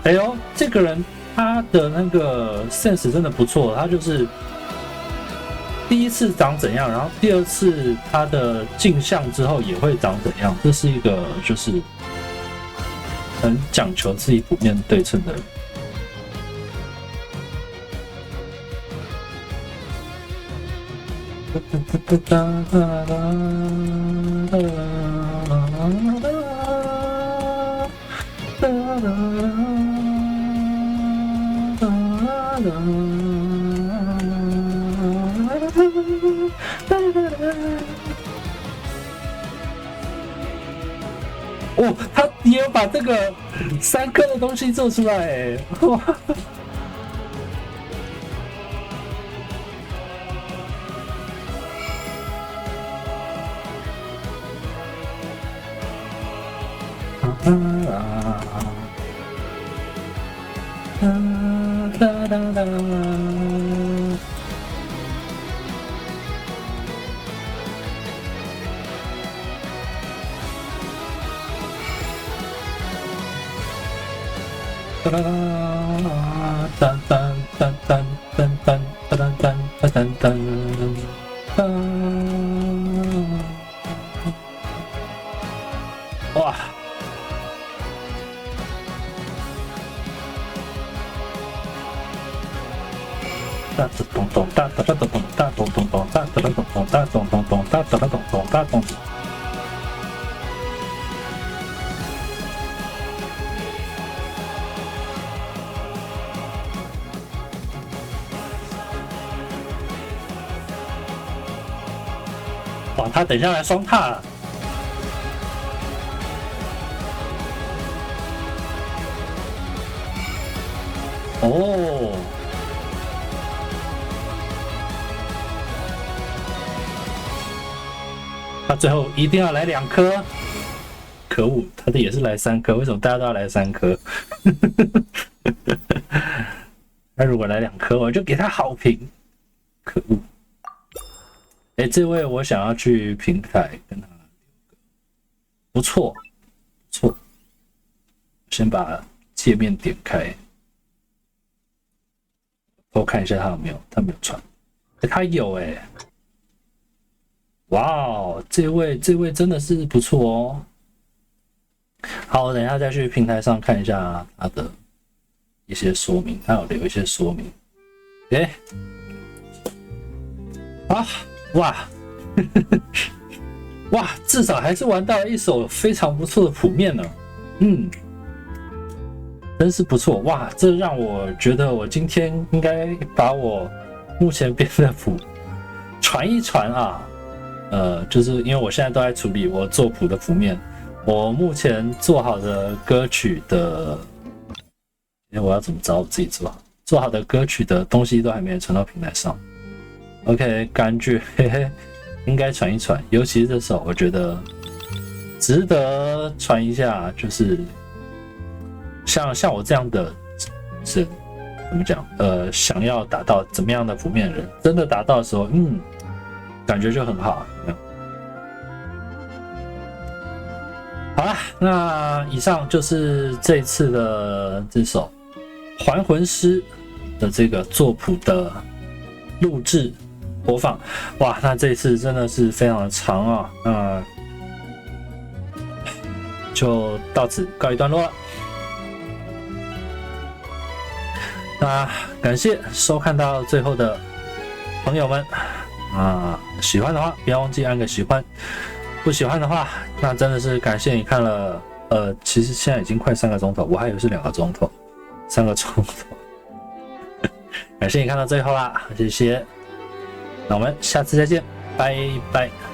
哎呦，这个人他的那个 sense 真的不错，他就是第一次长怎样，然后第二次他的镜像之后也会长怎样，这是一个就是很讲求自己谱面对称的人。哦，他也有把这个3颗的东西做出来，哎，哇！哇！哒咚咚哒哒哒咚哒咚咚咚哒哒咚咚哒咚咚咚哒哒咚咚哒咚。哇，他等一下来双踏了。哦。他最后一定要来2颗，可恶！他的也是来3颗，为什么大家都要来3颗？他如果来2颗，我就给他好评。可恶！哎，这位我想要去平台跟他，不错，不错。先把界面点开，我看一下他有没有，他没有传。哎，他有哎。哇哦，这位真的是不错哦。好，我等一下再去平台上看一下他的一些说明，他有留一些说明。哎，啊，哇，哇，至少还是玩到了一手非常不错的谱面呢。真是不错哇！这让我觉得我今天应该把我目前编的谱传一传啊。就是因为我现在都在处理我做谱的谱面，我目前做好的歌曲的，我要怎么找我自己做好的歌曲的东西都还没有传到平台上。OK， 感觉应该传一传，尤其是这首，我觉得值得传一下，就是像我这样的人，怎么讲？想要达到怎么样的谱面的人，真的达到的时候，感觉就很好。好啦，那以上就是这一次的这首《还魂师》的这个作谱的录制播放。哇，那这一次真的是非常的长啊，那就到此告一段落了。那感谢收看到最后的朋友们啊，喜欢的话不要忘记按个喜欢，不喜欢的话那真的是感谢你看了，其实现在已经快3个钟头，我还以为是2个钟头，3个钟头，感谢你看到最后啦，谢谢，那我们下次再见，拜拜。